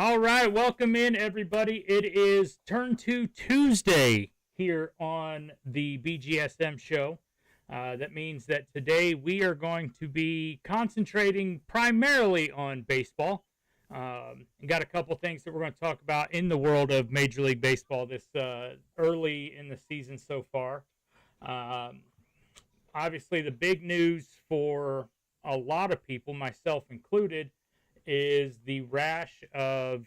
All right, welcome in, everybody. It is Turn 2 Tuesday here on the BGSM Show. That means that today we are going to be concentrating primarily on baseball. Got a couple things that we're going to talk about in the world of Major League Baseball this early in the season so far. Obviously, the big news for a lot of people, myself included, is the rash of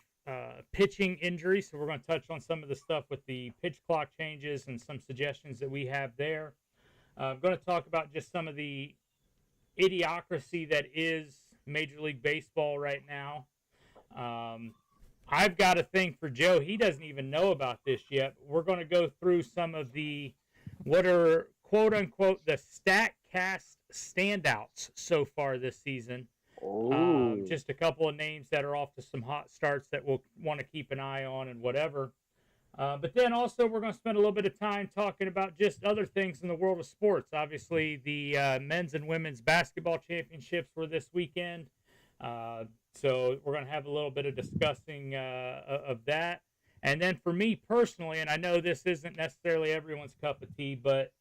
pitching injuries. So we're going to touch on some of the stuff with the pitch clock changes and some suggestions that we have there. I'm going to talk about just some of the idiocracy that is Major League Baseball right now. I've got a thing for Joe. He doesn't even know about this yet. We're going to go through some of the what are quote-unquote the StatCast standouts so far this season. Just a couple of names that are off to some hot starts that we'll want to keep an eye on and whatever. But then also we're going to spend a little bit of time talking about just other things in the world of sports. Obviously, the men's and women's basketball championships were this weekend. So we're going to have a little bit of discussing of that. And then for me personally, and I know this isn't necessarily everyone's cup of tea, but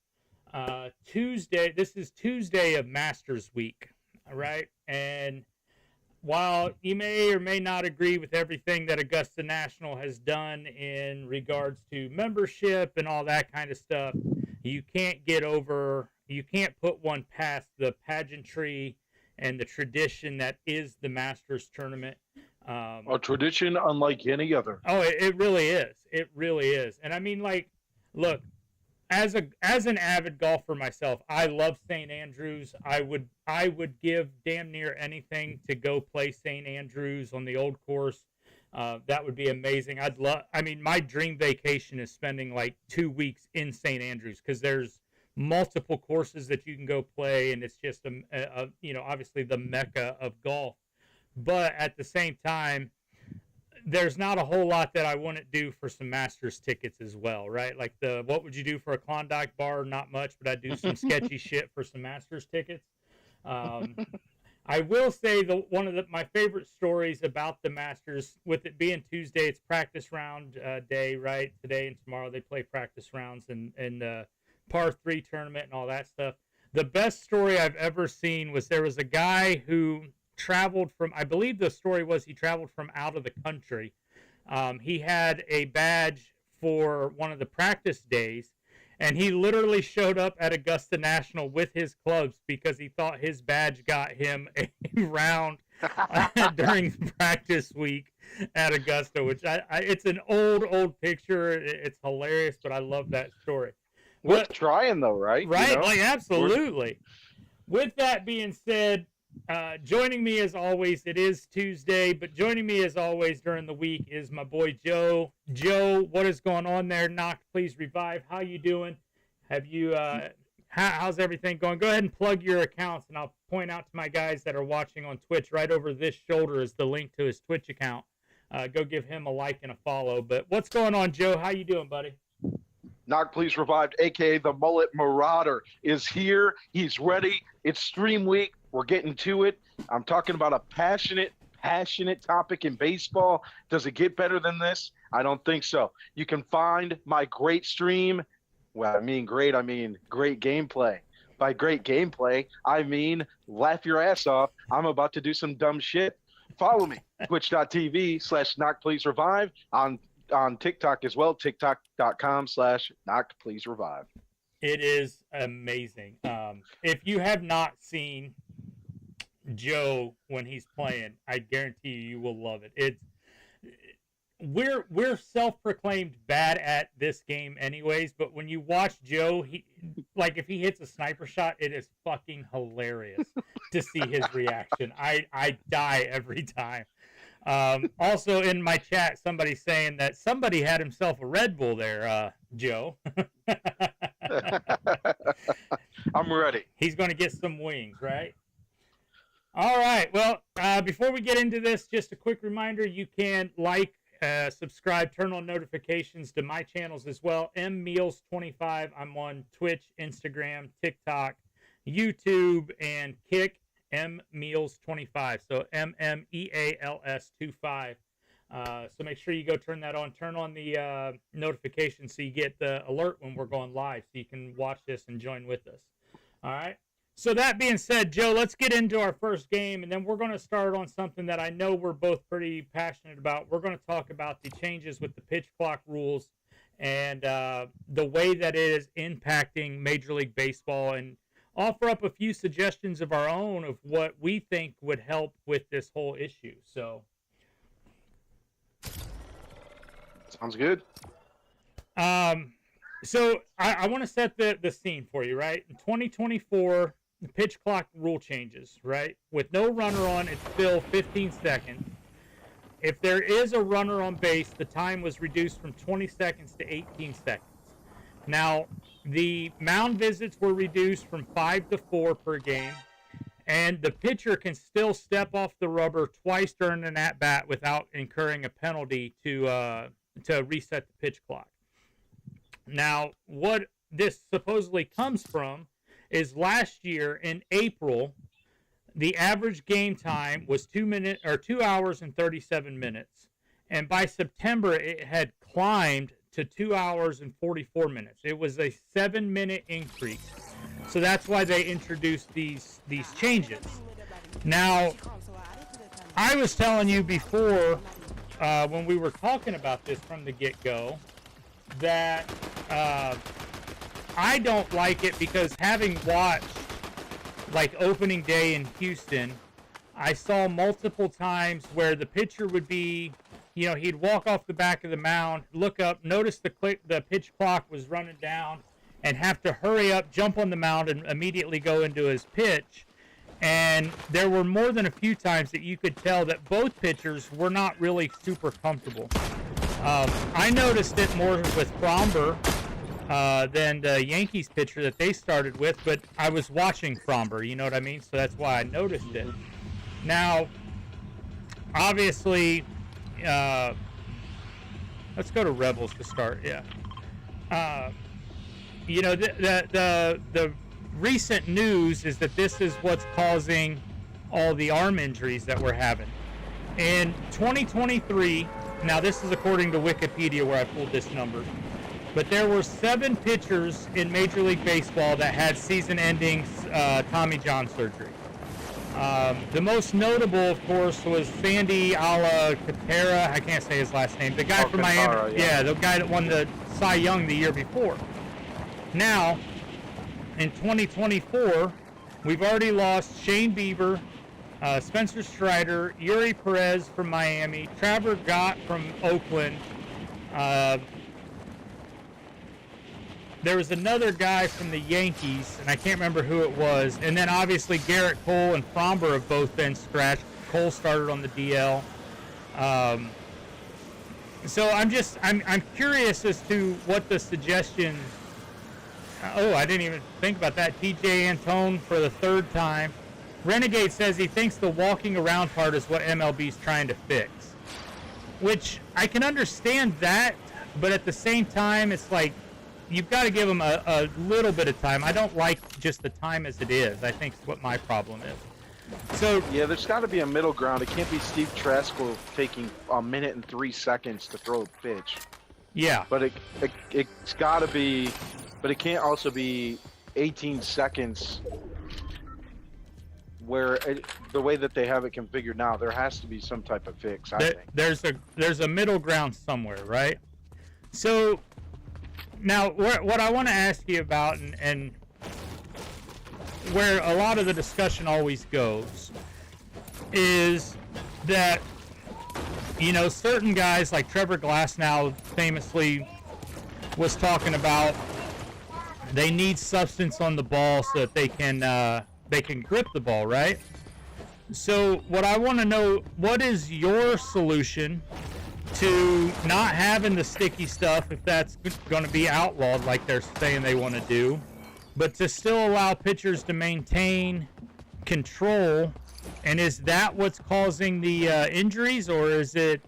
this is Tuesday of Masters Week. All right. And while you may or may not agree with everything that Augusta National has done in regards to membership and all that kind of stuff, you can't put one past the pageantry and the tradition that is the Masters tournament. A tradition unlike any other. Oh, it really is. It really is. And I mean, like, look, as an avid golfer myself, I love St. Andrews. I would give damn near anything to go play St. Andrews on the old course. That would be amazing. My dream vacation is spending like 2 weeks in St. Andrews because there's multiple courses that you can go play, and it's just obviously the mecca of golf. But at the same time, there's not a whole lot that I wouldn't do for some Masters tickets as well, right? Like what would you do for a Klondike bar? Not much, but I'd do some sketchy shit for some Masters tickets. I will say my favorite stories about the Masters, with it being Tuesday, it's practice round day, right? Today and tomorrow they play practice rounds and the par 3 tournament and all that stuff. The best story I've ever seen was there was a guy who traveled from, I believe the story was he traveled from out of the country. He had a badge for one of the practice days, and he literally showed up at Augusta National with his clubs because he thought his badge got him a round during practice week at Augusta, which it's an old picture. It's hilarious, but I love that story. Worth trying though, right? Right, you know? Like absolutely. With that being said, joining me as always, it is Tuesday, but joining me as always during the week is my boy Joe. Joe, what is going on there? Knock, please revive. How you doing? Have you? How's everything going? Go ahead and plug your accounts, and I'll point out to my guys that are watching on Twitch. Right over this shoulder is the link to his Twitch account. Go give him a like and a follow. But what's going on, Joe? How you doing, buddy? Knock, please revived, a.k.a. the Mullet Marauder, is here. He's ready. It's stream week. We're getting to it. I'm talking about a passionate topic in baseball. Does it get better than this? I don't think so. You can find my great stream. Well, I mean great gameplay. By great gameplay, I mean laugh your ass off. I'm about to do some dumb shit. Follow me, twitch.tv/knockpleaserevive on TikTok as well, tiktok.com/knockpleaserevive. It is amazing. If you have not seen Joe when he's playing, I guarantee you will love it. We're self-proclaimed bad at this game anyways, but when you watch Joe, if he hits a sniper shot, it is fucking hilarious to see his reaction. I die every time. Also in my chat, somebody's saying that somebody had himself a Red Bull there, Joe. I'm ready. He's going to get some wings, right? All right. Well, before we get into this, just a quick reminder, you can subscribe, turn on notifications to my channels as well. mmeals25. I'm on Twitch, Instagram, TikTok, YouTube, and Kick. mmeals25. So MMEALS25. So make sure you go turn that on. Turn on the notifications so you get the alert when we're going live, so you can watch this and join with us. All right. So that being said, Joe, let's get into our first game, and then we're going to start on something that I know we're both pretty passionate about. We're going to talk about the changes with the pitch clock rules and the way that it is impacting Major League Baseball, and offer up a few suggestions of our own of what we think would help with this whole issue. So, sounds good. So I want to set the scene for you, right? In 2024, the pitch clock rule changes, right? With no runner on, it's still 15 seconds. If there is a runner on base, the time was reduced from 20 seconds to 18 seconds. Now, the mound visits were reduced from 5 to 4 per game, and the pitcher can still step off the rubber twice during an at-bat without incurring a penalty to reset the pitch clock. Now, what this supposedly comes from is last year in April, the average game time was 2 hours and 37 minutes. And by September, it had climbed to 2 hours and 44 minutes. It was a 7-minute increase. So that's why they introduced these changes. Now, I was telling you before, when we were talking about this from the get-go, that I don't like it because having watched like opening day in Houston, I saw multiple times where the pitcher would be, he'd walk off the back of the mound, look up, notice the pitch clock was running down, and have to hurry up, jump on the mound, and immediately go into his pitch. And there were more than a few times that you could tell that both pitchers were not really super comfortable. I noticed it more with Fromber than the Yankees pitcher that they started with, but I was watching Fromber, you know what I mean? So that's why I noticed it. Now, obviously, let's go to Rebels to start, yeah. The recent news is that this is what's causing all the arm injuries that we're having. In 2023, now this is according to Wikipedia where I pulled this number, but there were 7 pitchers in Major League Baseball that had season-ending Tommy John surgery. The most notable, of course, was Sandy Alcantara. I can't say his last name. The guy from Miami. Yeah, the guy that won the Cy Young the year before. Now, in 2024, we've already lost Shane Bieber, Spencer Strider, Yuri Perez from Miami, Trevor Gott from Oakland. There was another guy from the Yankees, and I can't remember who it was. And then obviously Garrett Cole and Fromber have both been scratched. Cole started on the DL. So I'm curious as to what the suggestion. Oh, I didn't even think about that. TJ Antone for the 3rd time. Renegade says he thinks the walking around part is what MLB's trying to fix. Which, I can understand that, but at the same time, it's like, you've got to give them a little bit of time. I don't like just the time as it is. I think it's what my problem is. So yeah, there's got to be a middle ground. It can't be Steve Trasko taking 1 minute and 3 seconds to throw a pitch. Yeah. But it's got to be, but it can't also be 18 seconds where the way that they have it configured now, there has to be some type of fix, I think. There's a middle ground somewhere, right? So now what I want to ask you about, and where a lot of the discussion always goes, is that, certain guys like Trevor Glasnow famously was talking about they need substance on the ball so that they can grip the ball, right? So what I want to know, what is your solution to not having the sticky stuff, if that's going to be outlawed like they're saying they want to do, but to still allow pitchers to maintain control? And is that what's causing the injuries, or is it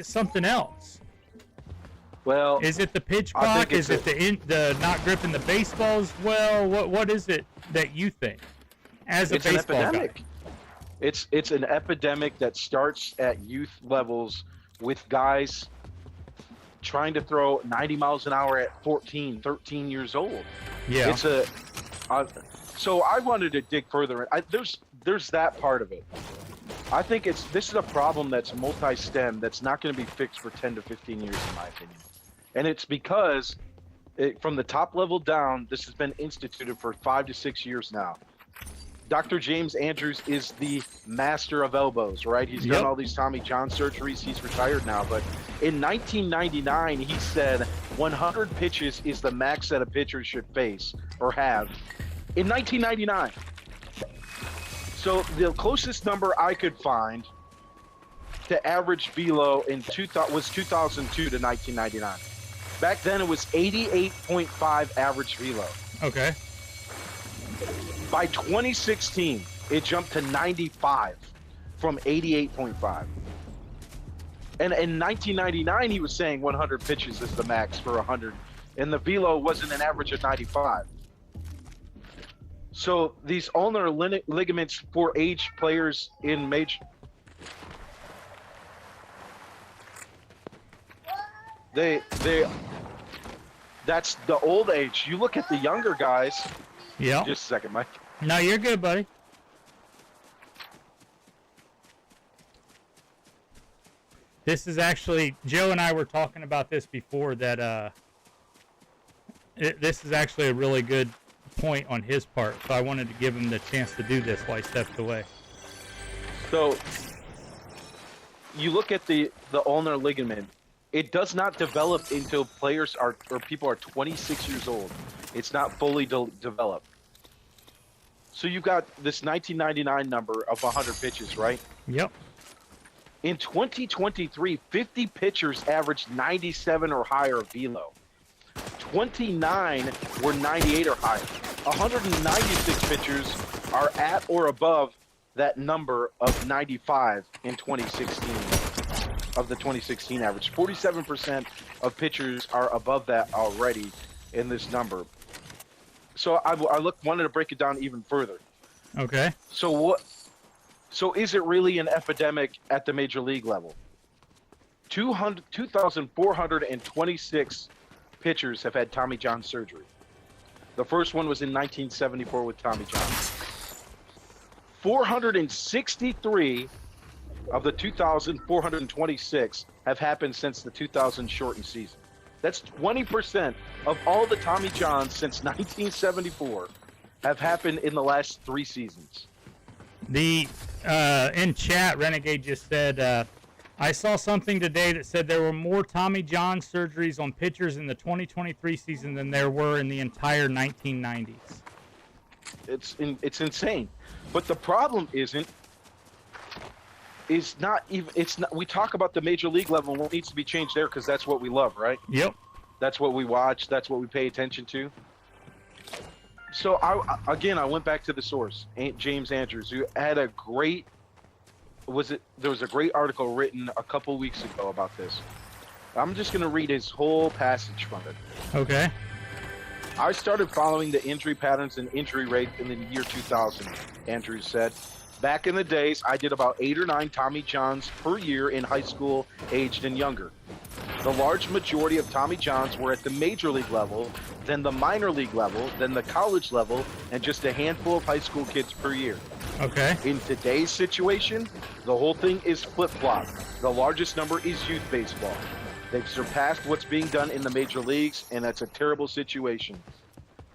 something else? Well, is it the pitch clock? Is it the not gripping the baseball as well? What is it that you think as a baseball guy? It's an epidemic that starts at youth levels with guys trying to throw 90 miles an hour at 14, 13 years old. Yeah. So I wanted to dig further. There's that part of it. I think this is a problem that's multi-stem that's not going to be fixed for 10 to 15 years, in my opinion. And it's because from the top level down, this has been instituted for 5 to 6 years now. Dr. James Andrews is the master of elbows, right? He's done all these Tommy John surgeries. He's retired now. But in 1999, he said 100 pitches is the max that a pitcher should face or have. In 1999. So the closest number I could find to average velo was 2002 to 1999. Back then, it was 88.5 average velo. Okay. By 2016, it jumped to 95 from 88.5. And in 1999, he was saying 100 pitches is the max for 100, and the velo wasn't an average of 95. So these ulnar ligaments for age players in major, that's the old age. You look at the younger guys. Yeah. Just a second, Mike. No, you're good, buddy. This is actually, Joe and I were talking about this before, that this is actually a really good point on his part. So I wanted to give him the chance to do this while he stepped away. So you look at the ulnar ligament. It does not develop until players or people are 26 years old. It's not fully developed. So you got this 1999 number of 100 pitches, right? Yep. In 2023, 50 pitchers averaged 97 or higher velo. 29 were 98 or higher. 196 pitchers are at or above that number of 95 in 2016. Of the 2016 average, 47% of pitchers are above that already in this number. So I wanted to break it down even further. Okay. So is it really an epidemic at the major league level? 2,426 pitchers have had Tommy John surgery. The first one was in 1974 with Tommy John. 463 of the 2,426 have happened since the 2000 shortened season. That's 20% of all the Tommy Johns since 1974 have happened in the last 3 seasons. In chat, Renegade just said, I saw something today that said there were more Tommy John surgeries on pitchers in the 2023 season than there were in the entire 1990s. It's insane. But the problem we talk about the major league level and what needs to be changed there because that's what we love, right? Yep. That's what we watch. That's what we pay attention to. So I went back to the source, James Andrews, who had there was a great article written a couple weeks ago about this. I'm just going to read his whole passage from it. Okay. I started following the injury patterns and injury rate in the year 2000, Andrews said. Back in the days, I did about 8 or 9 Tommy Johns per year in high school, aged and younger. The large majority of Tommy Johns were at the major league level, then the minor league level, then the college level, and just a handful of high school kids per year. Okay. In today's situation, the whole thing is flip-flop. The largest number is youth baseball. They've surpassed what's being done in the major leagues, and that's a terrible situation.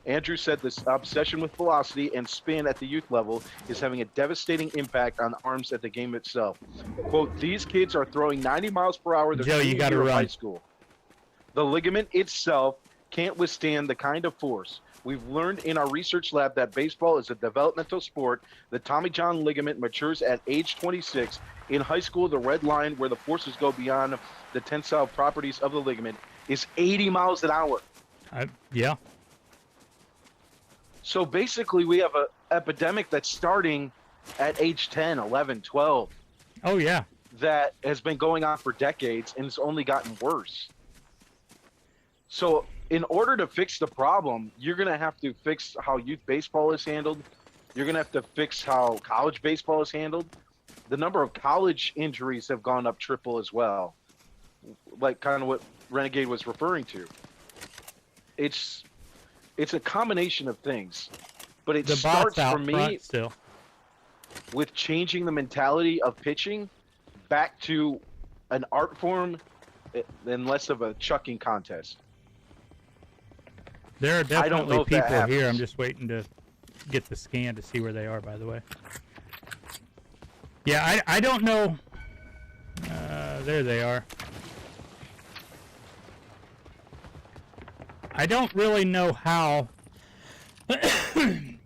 Andrew said this obsession with velocity and spin at the youth level is having a devastating impact on arms at the game itself. Quote, these kids are throwing 90 miles per hour their senior year of high school. The ligament itself can't withstand the kind of force. We've learned in our research lab that baseball is a developmental sport. The Tommy John ligament matures at age 26. In high school, the red line where the forces go beyond the tensile properties of the ligament is 80 miles an hour. Yeah. So basically, we have an epidemic that's starting at age 10, 11, 12. Oh, yeah. That has been going on for decades, and it's only gotten worse. So in order to fix the problem, you're going to have to fix how youth baseball is handled. You're going to have to fix how college baseball is handled. The number of college injuries have gone up triple as well like kind of what Renegade was referring to. It's a combination of things, but it The starts bots out for me front still. with changing the mentality of pitching back to an art form and less of a chucking contest. There are I don't know definitely if that people here. happens. I'm just waiting to get the scan to see where they are, by the way. Yeah, I don't know. There they are. I don't really know how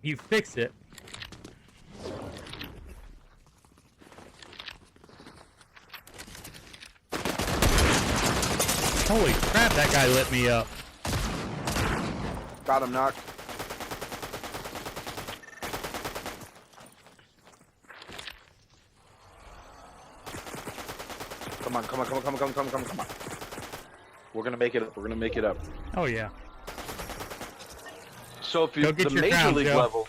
you fix it. Holy crap, that guy lit me up. Got him knocked. Come on, come on, come on, come on, come on, come on, come on, come on. We're gonna make it up. We're gonna make it up. Oh, yeah. So if you Go get the your major crown, league Joe. level.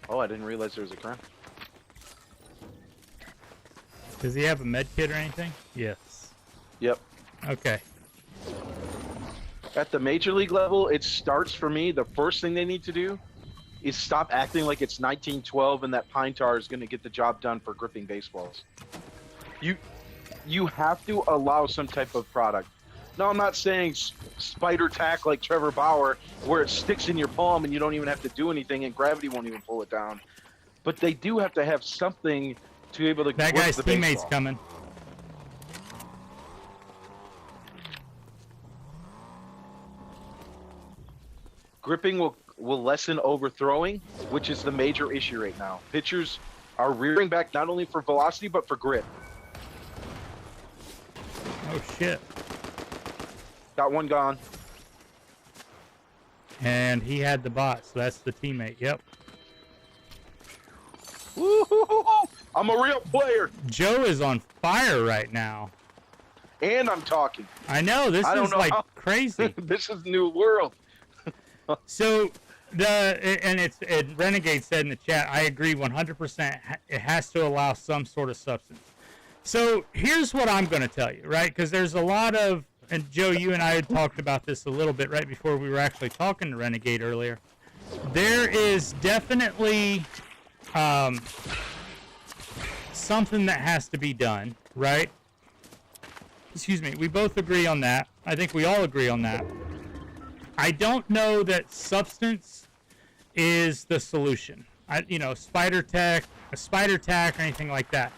Oh, I didn't realize there was a crown. Does he have a med kit or anything? Yes. Yep. Okay. At the major league level, it starts for me. The first thing they need to do is stop acting like it's 1912 and that pine tar is going to get the job done for gripping baseballs. You have to allow some type of product. No, I'm not saying spider tack like Trevor Bauer, where it sticks in your palm and you don't even have to do anything and gravity won't even pull it down. But they do have to have something to be able to That grip guy's the teammate's baseball. coming. Gripping will lessen overthrowing, which is the major issue right now. Pitchers are rearing back not only for velocity but for grip. Oh, shit. Got one gone. And he had the bot, so that's the teammate. Yep. Woo-hoo-hoo-hoo. I'm a real player, Joe is on fire right now. and I'm talking. I know, this I don't is know like how- crazy. This is new world. So, Renegade said in the chat, I agree 100%. It has to allow some sort of substance. So, here's what I'm going to tell you, right? Because there's a lot of, and Joe, you and I had talked about this a little bit right before we were actually talking to Renegade earlier. There is definitely something that has to be done, right? Excuse me. We both agree on that. I think we all agree on that. I don't know that substance is the solution. Spider tack or anything like that.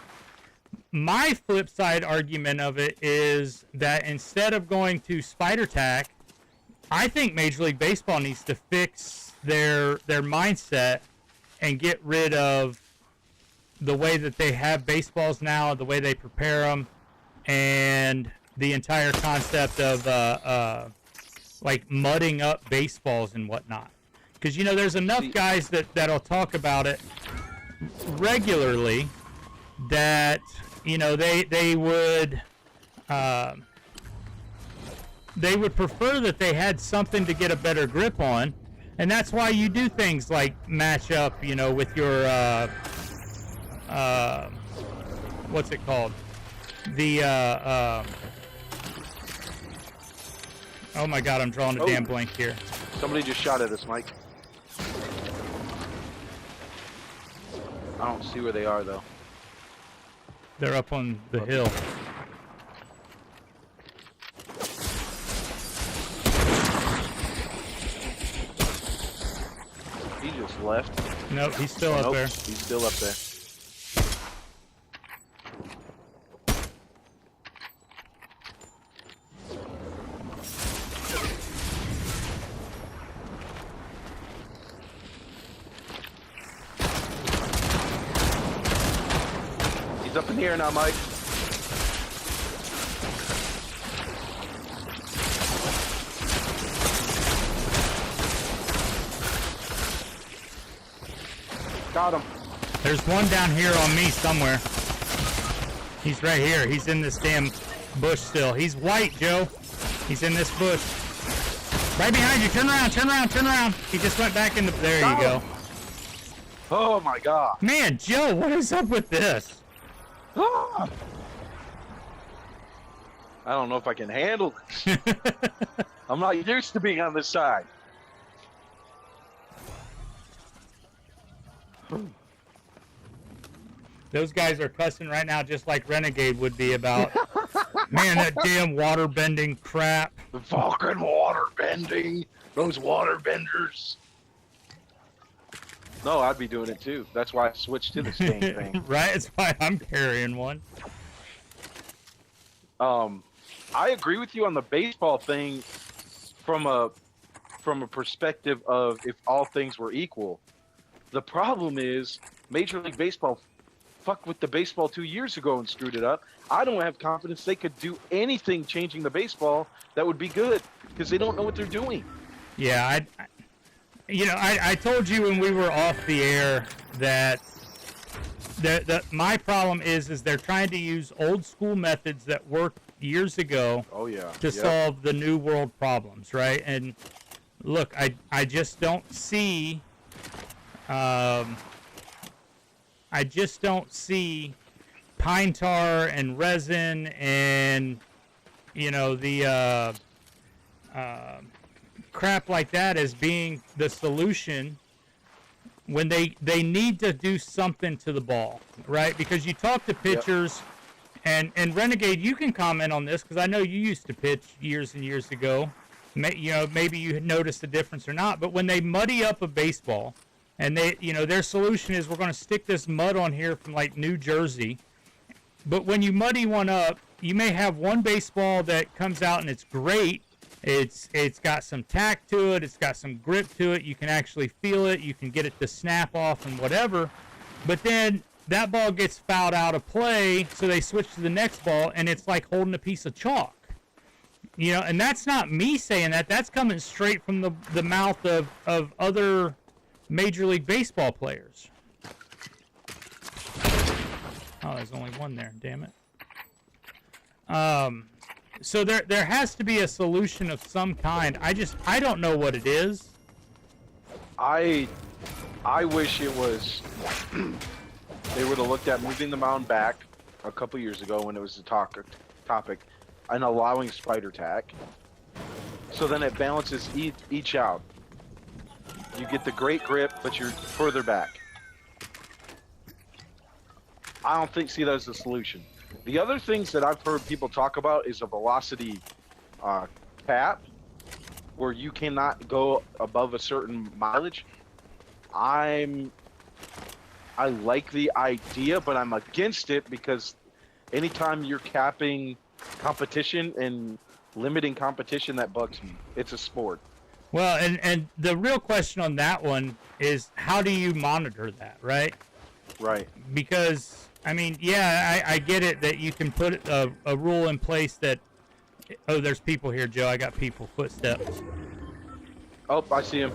My flip side argument of it is that instead of going to spider tack, I think Major League Baseball needs to fix their mindset and get rid of the way that they have baseballs now, the way they prepare them, and the entire concept of like mudding up baseballs and whatnot. Because there's enough guys that'll talk about it regularly that they would prefer that they had something to get a better grip on, and that's why you do things like match up with your what's it called, the oh my god, I'm drawing a damn blank here. Somebody just shot at us, Mike. I don't see where they are though. They're up on the hill. He just left. Nope, he's still up there. He's still up there. He's up in here now, Mike. Got him. There's one down here on me somewhere. He's right here. He's in this damn bush still. He's white, Joe. He's in this bush. Right behind you. Turn around, turn around, turn around. He just went back in the... There you go. Oh, my God. Man, Joe, what is up with this? I I don't know if I can handle this. I'm not used to being on this side. Those guys are cussing right now just like Renegade would be about, man, that damn water bending crap. The fucking water bending. Those water benders. No, I'd be doing it too. That's why I switched to the stain thing. Right? That's why I'm carrying one. I agree with you on the baseball thing from a perspective of if all things were equal. The problem is Major League Baseball fucked with the baseball 2 years ago and screwed it up. I don't have confidence they could do anything changing the baseball that would be good because they don't know what they're doing. Yeah, I told you when we were off the air that my problem is they're trying to use old school methods that worked years ago to solve the new world problems, right? And look, I just don't see pine tar and resin and the crap like that as being the solution when they need to do something to the ball, right? Because you talk to pitchers, and Renegade, you can comment on this because I know you used to pitch years and years ago. Maybe you had noticed a difference or not, but when they muddy up a baseball, and their solution is we're going to stick this mud on here from like New Jersey, but when you muddy one up, you may have one baseball that comes out and it's great. It's got some tack to it. It's got some grip to it. You can actually feel it. You can get it to snap off and whatever. But then that ball gets fouled out of play, so they switch to the next ball, and it's like holding a piece of chalk. And that's not me saying that. That's coming straight from the mouth of other Major League Baseball players. Oh, there's only one there. Damn it. So there has to be a solution of some kind. I don't know what it is. I wish it was they would have looked at moving the mound back a couple years ago when it was a topic and allowing spider tack. So then it balances each out. You get the great grip, but you're further back. I don't see that as a solution. The other things that I've heard people talk about is a velocity cap, where you cannot go above a certain mileage. I like the idea, but I'm against it because anytime you're capping competition and limiting competition, that bugs me. It's a sport. Well, and the real question on that one is how do you monitor that, right? Right. Because, I mean, yeah, I get it that you can put a rule in place that, oh, there's people here, Joe. I got people, footsteps. Oh, I see him.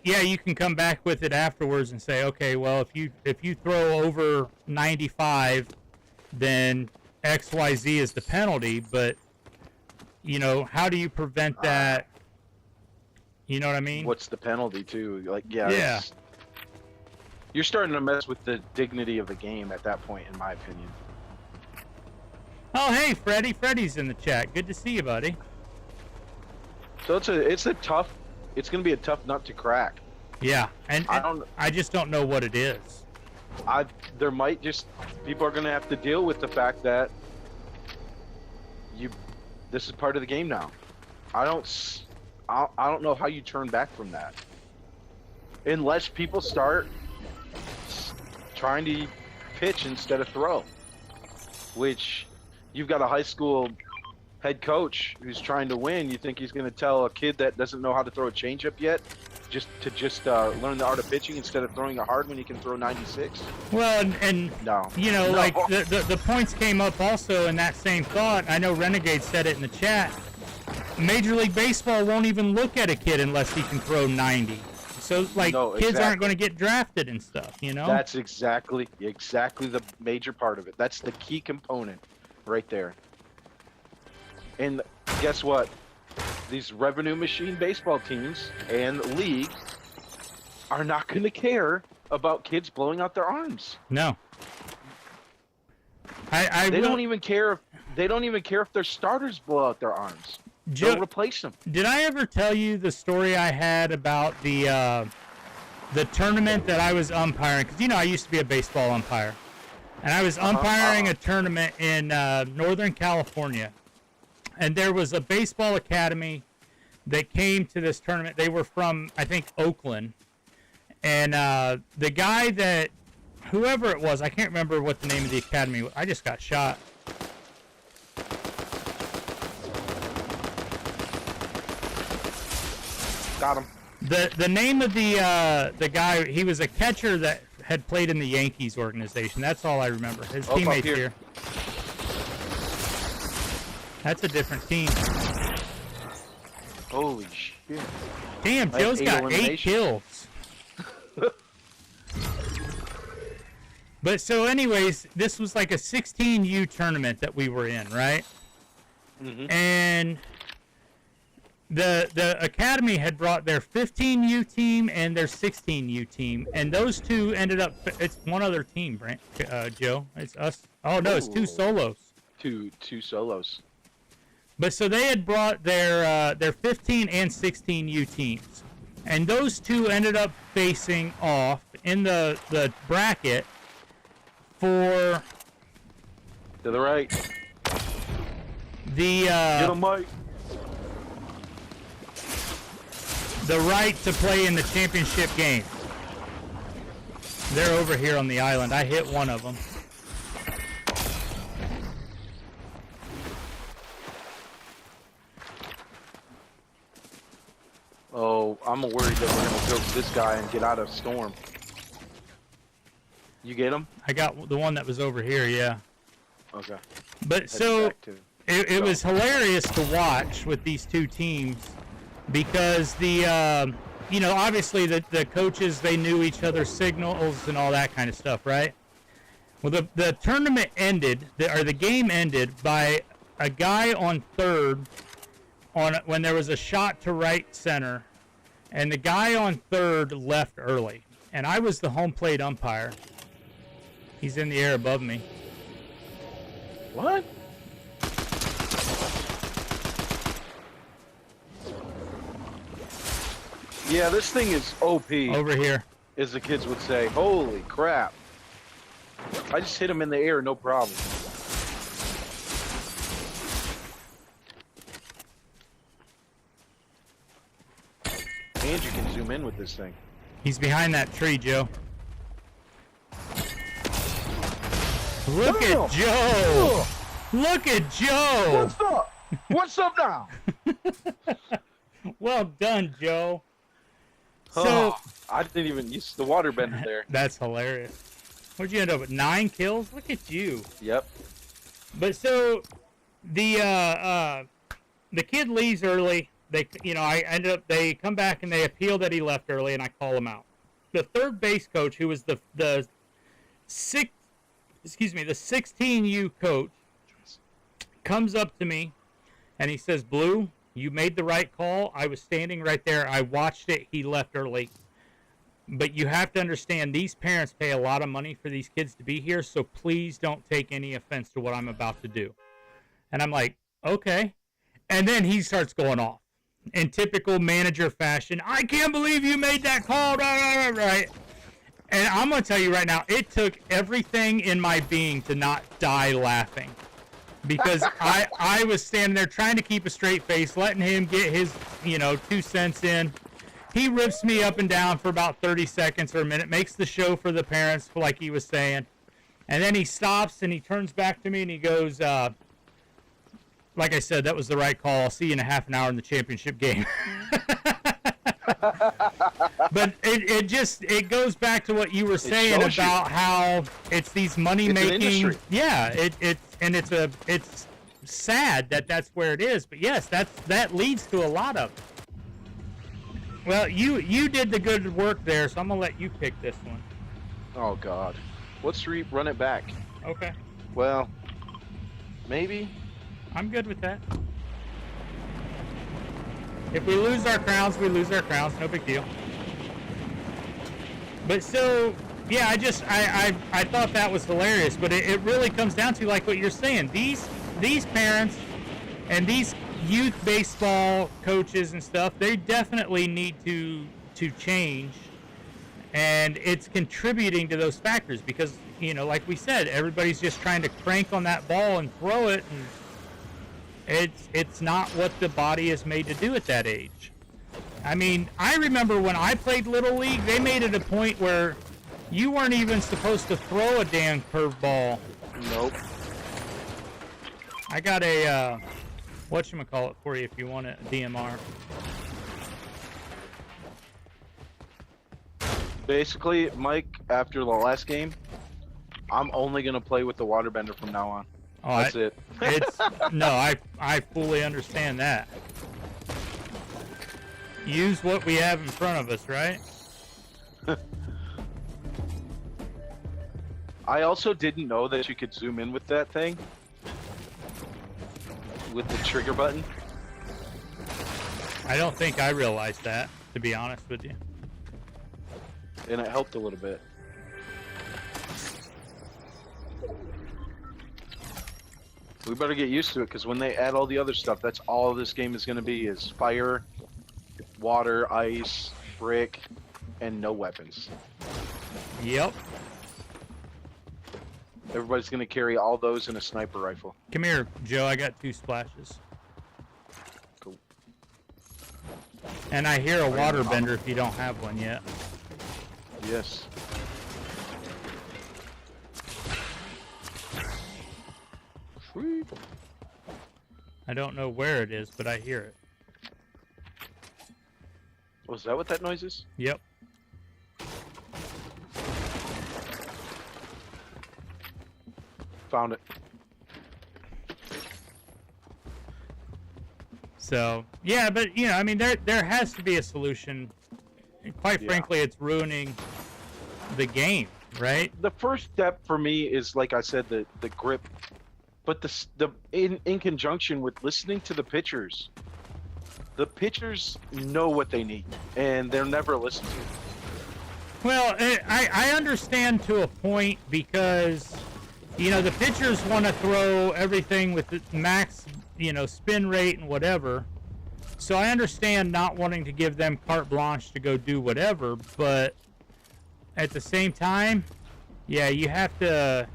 Yeah, you can come back with it afterwards and say, okay, well, if you throw over 95, then XYZ is the penalty, but, how do you prevent that? You know what I mean? What's the penalty, too? Yeah. You're starting to mess with the dignity of the game at that point, in my opinion. Oh, hey, Freddie. Freddie's in the chat. Good to see you, buddy. So it's going to be a tough nut to crack. Yeah, and I just don't know what it is. People are going to have to deal with the fact that this is part of the game now. I don't know how you turn back from that. Unless people start trying to pitch instead of throw. Which, you've got a high school head coach who's trying to win. You think he's going to tell a kid that doesn't know how to throw a changeup yet to learn the art of pitching instead of throwing it hard when he can throw 96? Well, and no. Like the points came up also in that same thought. I know Renegade said it in the chat. Major League Baseball won't even look at a kid unless he can throw 90. So, kids aren't going to get drafted and stuff, That's exactly the major part of it. That's the key component right there. And guess what? these revenue machine baseball teams and league are not going to care about kids blowing out their arms. No. They don't even care if their starters blow out their arms. They'll replace them. Did I ever tell you the story I had about the tournament that I was umpiring? Because, you know, I used to be a baseball umpire. And I was umpiring a tournament in Northern California. And there was a baseball academy that came to this tournament. They were from, I think, Oakland. And the guy that, whoever it was, I can't remember what the name of the academy was. I just got shot. Got him. The name of the guy, he was a catcher that had played in the Yankees organization. That's all I remember. His teammates here. That's a different team. Holy shit. Damn, Joe's got 8 kills. But so anyways, this was like a 16U tournament that we were in, right? Mm-hmm. And the academy had brought their 15U team and their 16U team, and those two ended up. It's one other team, Joe. It's us. Oh no, it's 2 solos. Two solos. But so they had brought their 15 and 16U teams, and those two ended up facing off in the bracket for to the right. Get him, Mike. The right to play in the championship game. They're over here on the island. I hit one of them. Oh, I'm worried that we're going to go to this guy and get out of storm. You get him? I got the one that was over here, yeah. Okay. But so it was hilarious to watch with these two teams because the, you know, obviously the coaches, they knew each other's signals and all that kind of stuff, right? Well, the tournament ended, or the game ended by a guy on third when there was a shot to right center, and the guy on third left early, and I was the home plate umpire. He's in the air above me. What? Yeah, this thing is OP. Over here. As the kids would say. Holy crap. I just hit him in the air, no problem. And you can zoom in with this thing. He's behind that tree, Joe. Look at Joe! Look at Joe! What's up? What's up now? Well done, Joe. So oh, I didn't even use the water bender there. That's hilarious. What'd you end up with? 9 kills? Look at you. Yep. But so the kid leaves early. They come back and they appeal that he left early, and I call him out. The third base coach, who was the 16U coach, comes up to me and he says, "Blue, you made the right call. I was standing right there. I watched it. He left early. But you have to understand, these parents pay a lot of money for these kids to be here, so please don't take any offense to what I'm about to do." And I'm like, okay. And then he starts going off in typical manager fashion. "I can't believe you made that call." Right? And I'm going to tell you right now, it took everything in my being to not die laughing. Because I was standing there trying to keep a straight face, letting him get his, 2 cents in. He rips me up and down for about 30 seconds or a minute, makes the show for the parents, like he was saying. And then he stops and he turns back to me and he goes, "Like I said, that was the right call. I'll see you in a half an hour in the championship game." But it goes back to what you were saying about how it's these money making. Yeah, it's sad that that's where it is. But yes, that leads to a lot of it. Well, you did the good work there, so I'm gonna let you pick this one. Oh God, let's run it back. Okay. Well, maybe. I'm good with that. If we lose our crowns, we lose our crowns. No big deal. But so, yeah, I thought that was hilarious. But it really comes down to like what you're saying. These parents and these youth baseball coaches and stuff, they definitely need to change. And it's contributing to those factors because, you know, like we said, everybody's just trying to crank on that ball and throw it, and it's not what the body is made to do at that age. I mean, I remember when I played Little League, they made it a point where you weren't even supposed to throw a damn curveball. Nope. I got a, whatchamacallit for you if you want a DMR. Basically, Mike, after the last game, I'm only going to play with the waterbender from now on. Oh, That's it. No, I fully understand that. Use what we have in front of us, right? I also didn't know that you could zoom in with that thing. With the trigger button. I don't think I realized that, to be honest with you. And it helped a little bit. We better get used to it, because when they add all the other stuff, that's all this game is going to be, is fire, water, ice, brick, and no weapons. Yep. Everybody's going to carry all those in a sniper rifle. Come here, Joe. I got 2 splashes. Cool. And I hear a water bender if you don't have one yet. Yes. Sweet. I don't know where it is, but I hear it. Was that what that noise is? Yep. Found it. So, yeah, but, you know, I mean, there has to be a solution. And quite frankly, it's ruining the game, right? The first step for me is, like I said, the grip. But in conjunction with listening to the pitchers. The pitchers know what they need, and they're never listened to. Well, I understand to a point because, you know, the pitchers want to throw everything with the max, you know, spin rate and whatever. So I understand not wanting to give them carte blanche to go do whatever, but at the same time, yeah, you have to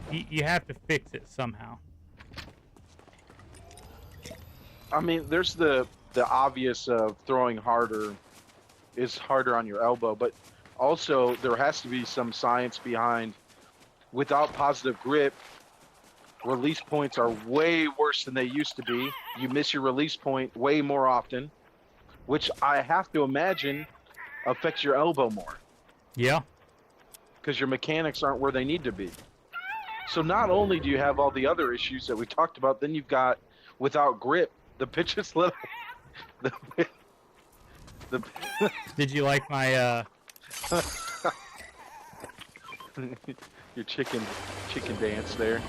fix it somehow. I mean, there's the obvious of throwing harder is harder on your elbow, but also there has to be some science behind. Without positive grip, release points are way worse than they used to be. You miss your release point way more often, which I have to imagine affects your elbow more. Yeah. Because your mechanics aren't where they need to be. So not only do you have all the other issues that we talked about, then you've got, without grip, the pitches let Did you like my your chicken dance there?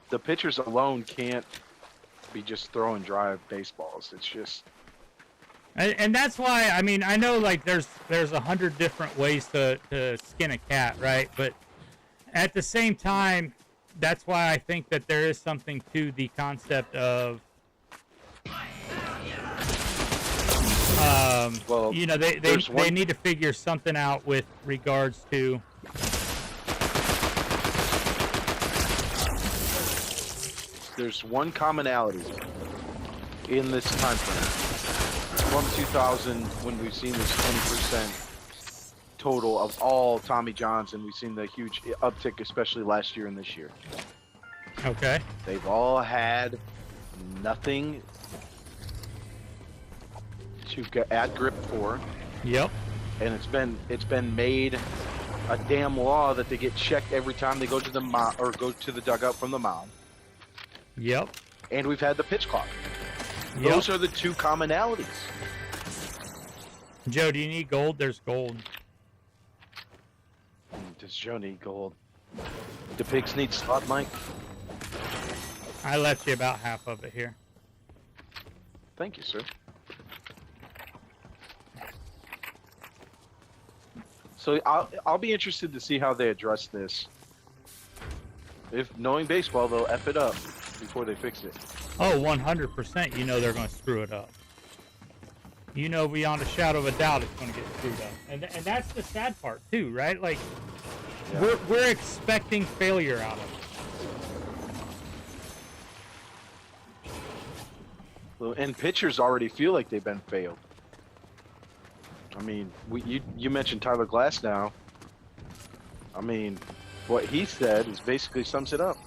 The pitchers alone can't be just throwing drive baseballs. It's just, and that's why, I mean, I know like there's 100 different ways to skin a cat, right? But at the same time, that's why I think that there is something to the concept of, well, you know, they need to figure something out with regards to. There's one commonality in this time frame from 2000 when we've seen this 20% total of all Tommy Johns, and we've seen the huge uptick, especially last year and this year. Okay. They've all had nothing to add grip for. Yep. And it's been made a damn law that they get checked every time they go to the mound or go to the dugout from the mound. Yep. And we've had the pitch clock. Yep. Those are the two commonalities. Joe, do you need gold? There's gold. Does Joe need gold? Do pigs need slot, Mike? I left you about half of it here. Thank you, sir. So I'll be interested to see how they address this. If knowing baseball, they'll F it up before they fix it. Oh, 100%. You know they're going to screw it up. You know beyond a shadow of a doubt it's going to get screwed up. And that's the sad part, too, right? Like, yeah. we're expecting failure out of it. Well, and pitchers already feel like they've been failed. I mean, you mentioned Tyler Glasnow. I mean, what he said is basically sums it up.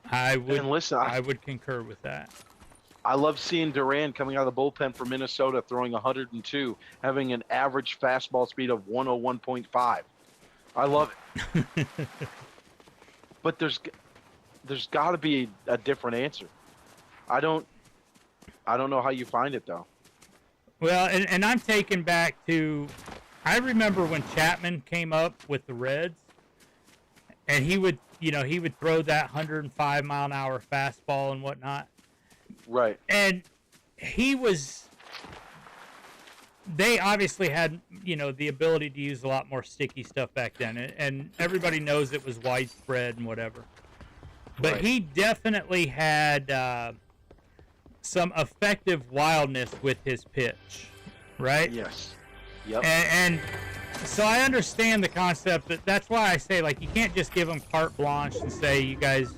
I would concur with that. I love seeing Duran coming out of the bullpen for Minnesota, throwing 102, having an average fastball speed of 101.5. I love it. But there's got to be a different answer. I don't know how you find it though. Well, and I'm taken back to, I remember when Chapman came up with the Reds, and he would throw that 105 mile an hour fastball and whatnot. Right. And they obviously had, the ability to use a lot more sticky stuff back then, and everybody knows it was widespread and whatever. But right. He definitely had some effective wildness with his pitch, right? Yes. Yep. And so I understand the concept. That's why I say, like, you can't just give them carte blanche and say, you guys,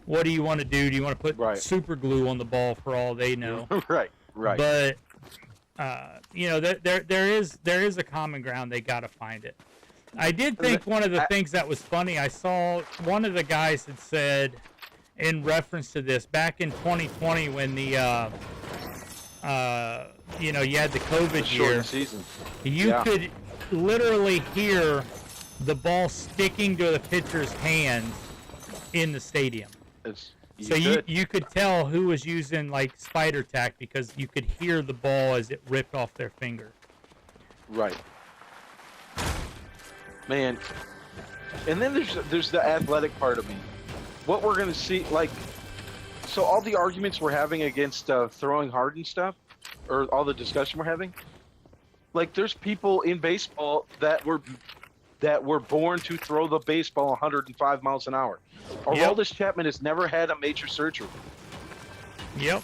what do you want to do? Do you want to put super glue on the ball for all they know? Right. But there is a common ground. They got to find it. I did think one of the things that was funny, I saw one of the guys had said in reference to this back in 2020 when the you had the COVID year season. You could literally hear the ball sticking to the pitcher's hands in the stadium. You could tell who was using like spider tack because you could hear the ball as it ripped off their finger. Right. Man, and then there's the athletic part of me. What we're going to see, like, so all the arguments we're having against throwing hard and stuff, or all the discussion we're having, like, there's people in baseball that were born to throw the baseball 105 miles an hour. Aroldis Chapman has never had a major surgery. Yep.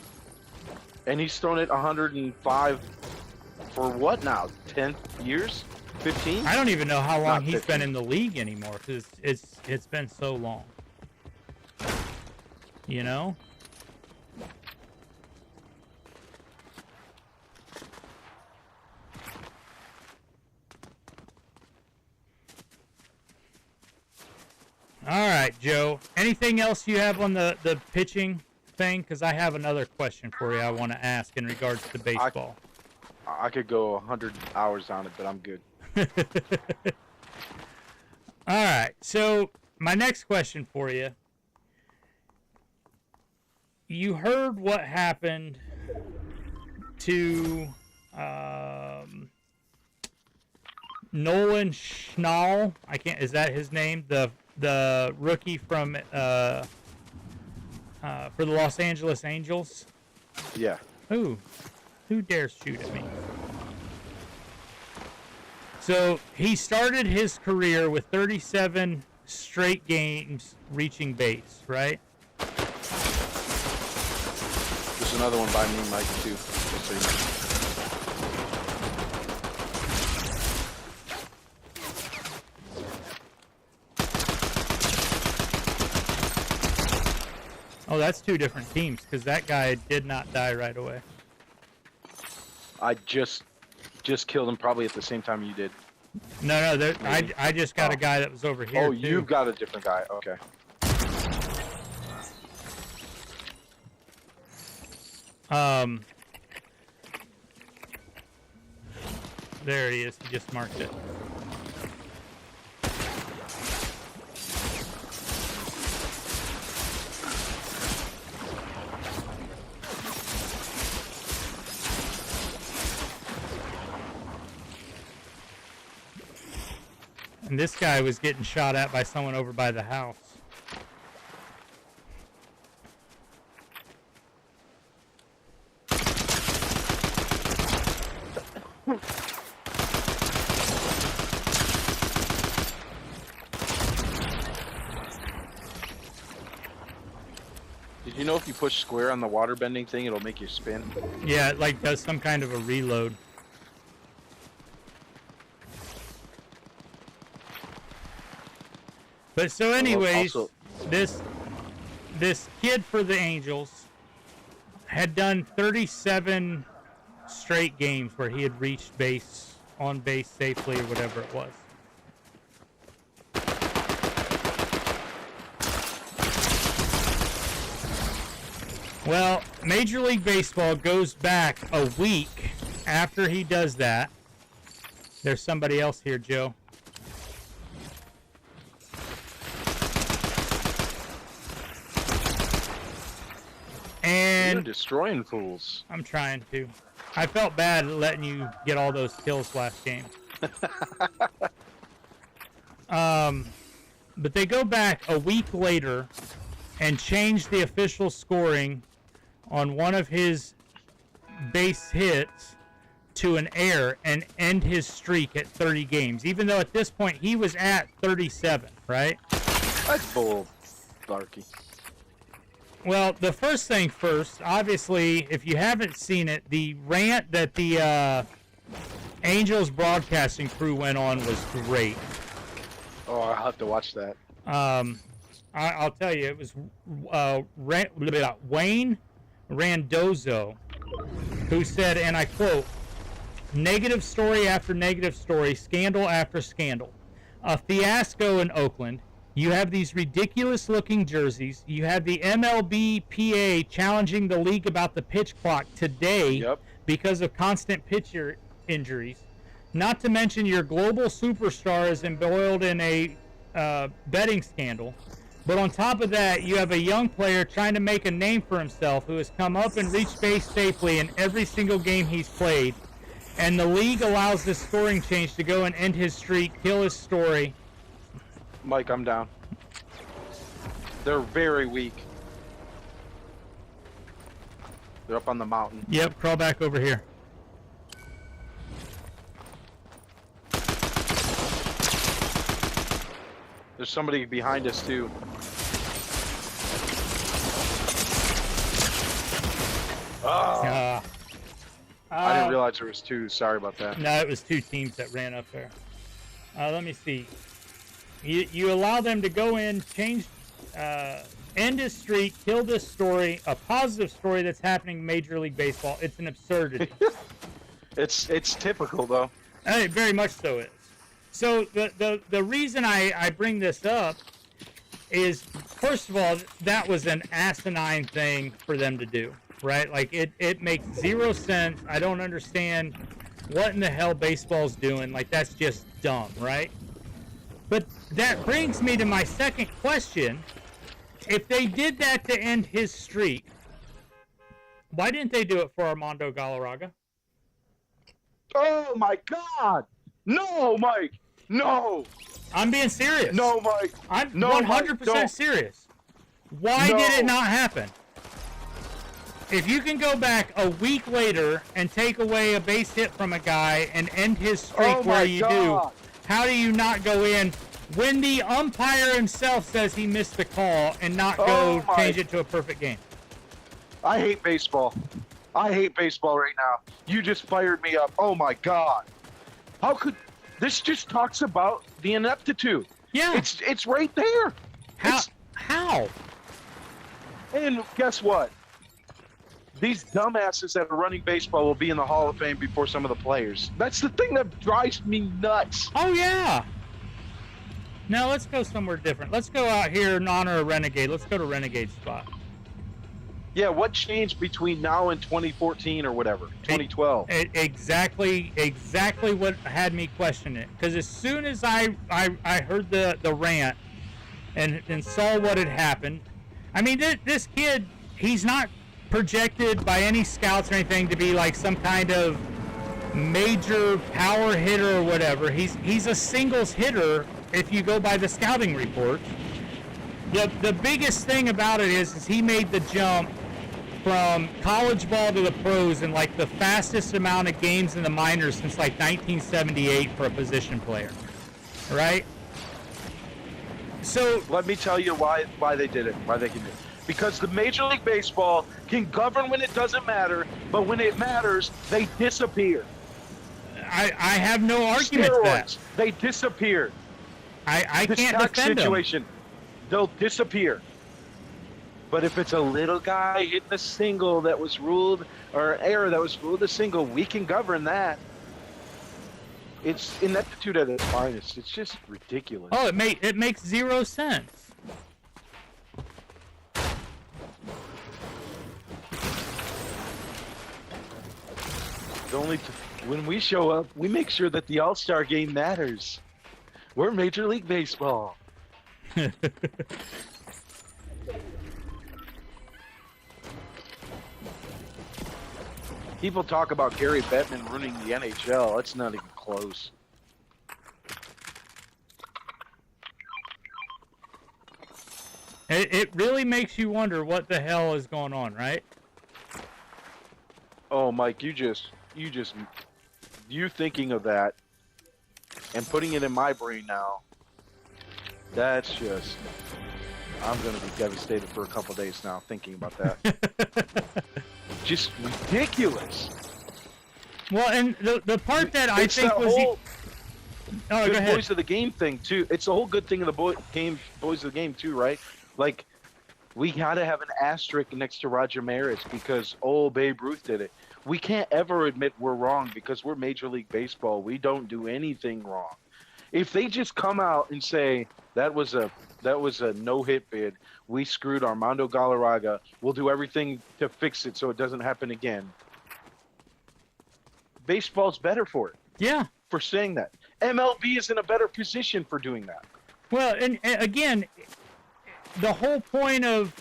And he's thrown it 105 for what now? 10 years? 15? I don't even know how long he's been in the league anymore because it's been so long. You know? All right, Joe. Anything else you have on the pitching thing? Because I have another question for you I want to ask in regards to baseball. I could go 100 hours on it, but I'm good. All right. So my next question for you. You heard what happened to Nolan Schnall. Is that his name? The rookie from for the Los Angeles Angels. Yeah. Who dares shoot at me? So he started his career with 37 straight games reaching base, right? There's another one by me, Mike, too. Just so you know. Oh, that's two different teams because that guy did not die right away. I just killed him probably at the same time you did. No, I just got a guy that was over here. Oh, too. You've got a different guy. Okay. There he is. He just marked it. And this guy was getting shot at by someone over by the house. Did you know if you push square on the water bending thing, it'll make you spin? Yeah, it like does some kind of a reload. But so anyways, Also, this kid for the Angels had done 37 straight games where he had reached on base safely or whatever it was. Well, Major League Baseball goes back a week after he does that. There's somebody else here, Joe. And you're destroying fools. I'm trying to. I felt bad letting you get all those kills last game. But they go back a week later and change the official scoring on one of his base hits to an error and end his streak at 30 games, even though at this point he was at 37, right? That's bull, Darky. Well, the first thing first, obviously, if you haven't seen it, the rant that the Angels broadcasting crew went on was great. Oh, I'll have to watch that. I'll tell you, it was Wayne Randazzo who said, and I quote, "Negative story after negative story, scandal after scandal. A fiasco in Oakland. You have these ridiculous-looking jerseys. You have the MLBPA challenging the league about the pitch clock today because of constant pitcher injuries. Not to mention your global superstar is embroiled in a betting scandal. But on top of that, you have a young player trying to make a name for himself who has come up and reached base safely in every single game he's played. And the league allows this scoring change to go and end his streak, kill his story." Mike, I'm down. They're very weak. They're up on the mountain. Yep, crawl back over here. There's somebody behind us, too. I didn't realize there was two. Sorry about that. No, it was two teams that ran up there. Let me see. You allow them to go in, change, end his streak, kill this story, a positive story that's happening in Major League Baseball. It's an absurdity. It's typical, though. It very much so is. So the reason I bring this up is, first of all, that was an asinine thing for them to do, right? Like, it makes zero sense. I don't understand what in the hell baseball's doing. Like, that's just dumb, right? But that brings me to my second question. If they did that to end his streak, why didn't they do it for Armando Galarraga? Oh, my God! No, Mike! No! I'm being serious. No, Mike! I'm no, 100% Mike, serious. Why did it not happen? If you can go back a week later and take away a base hit from a guy and end his streak where you do, how do you not go in when the umpire himself says he missed the call and not go change it to a perfect game? I hate baseball. I hate baseball right now. You just fired me up. Oh, my God. How could... This just talks about the ineptitude. Yeah. It's right there. How? And guess what? These dumbasses that are running baseball will be in the Hall of Fame before some of the players. That's the thing that drives me nuts. Oh, yeah. Now, let's go somewhere different. Let's go out here in honor of Renegade. Let's go to Renegade spot. Yeah, what changed between now and 2014 or whatever, 2012? Exactly what had me question it. Because as soon as I heard the rant and saw what had happened, I mean, this kid, he's not projected by any scouts or anything to be like some kind of major power hitter or whatever. He's a singles hitter if you go by the scouting reports. The biggest thing about it is he made the jump from college ball to the pros in like the fastest amount of games in the minors since like 1978 for a position player, right? So let me tell you why they did it, why they can do it. Because the Major League Baseball can govern when it doesn't matter, but when it matters, they disappear. I have no argument Steroids, to that. they disappear. I This can't tax defend situation, they'll disappear. But if it's a little guy hitting a single that was ruled, or error that was ruled a single, we can govern that. It's ineptitude at its finest. It's just ridiculous. them. Oh, it makes zero sense. When we show up, we make sure that the All-Star game matters. We're Major League Baseball. People talk about Gary Bettman ruining the NHL. That's not even close. It really makes you wonder what the hell is going on, right? Oh, Mike, you thinking of that and putting it in my brain now, that's just, I'm going to be devastated for a couple days now thinking about that. Just ridiculous. Well, and the part that I It's think the was... whole Oh, go good ahead. boys of the game thing, too. It's the whole good thing of the boys of the game, too, right? Like, we got to have an asterisk next to Roger Maris because, Babe Ruth did it. We can't ever admit we're wrong because we're Major League Baseball. We don't do anything wrong. If they just come out and say that was a no-hit bid, we screwed Armando Galarraga, we'll do everything to fix it so it doesn't happen again. Baseball's better for it. Yeah. For saying that. MLB is in a better position for doing that. Well, and again, the whole point of,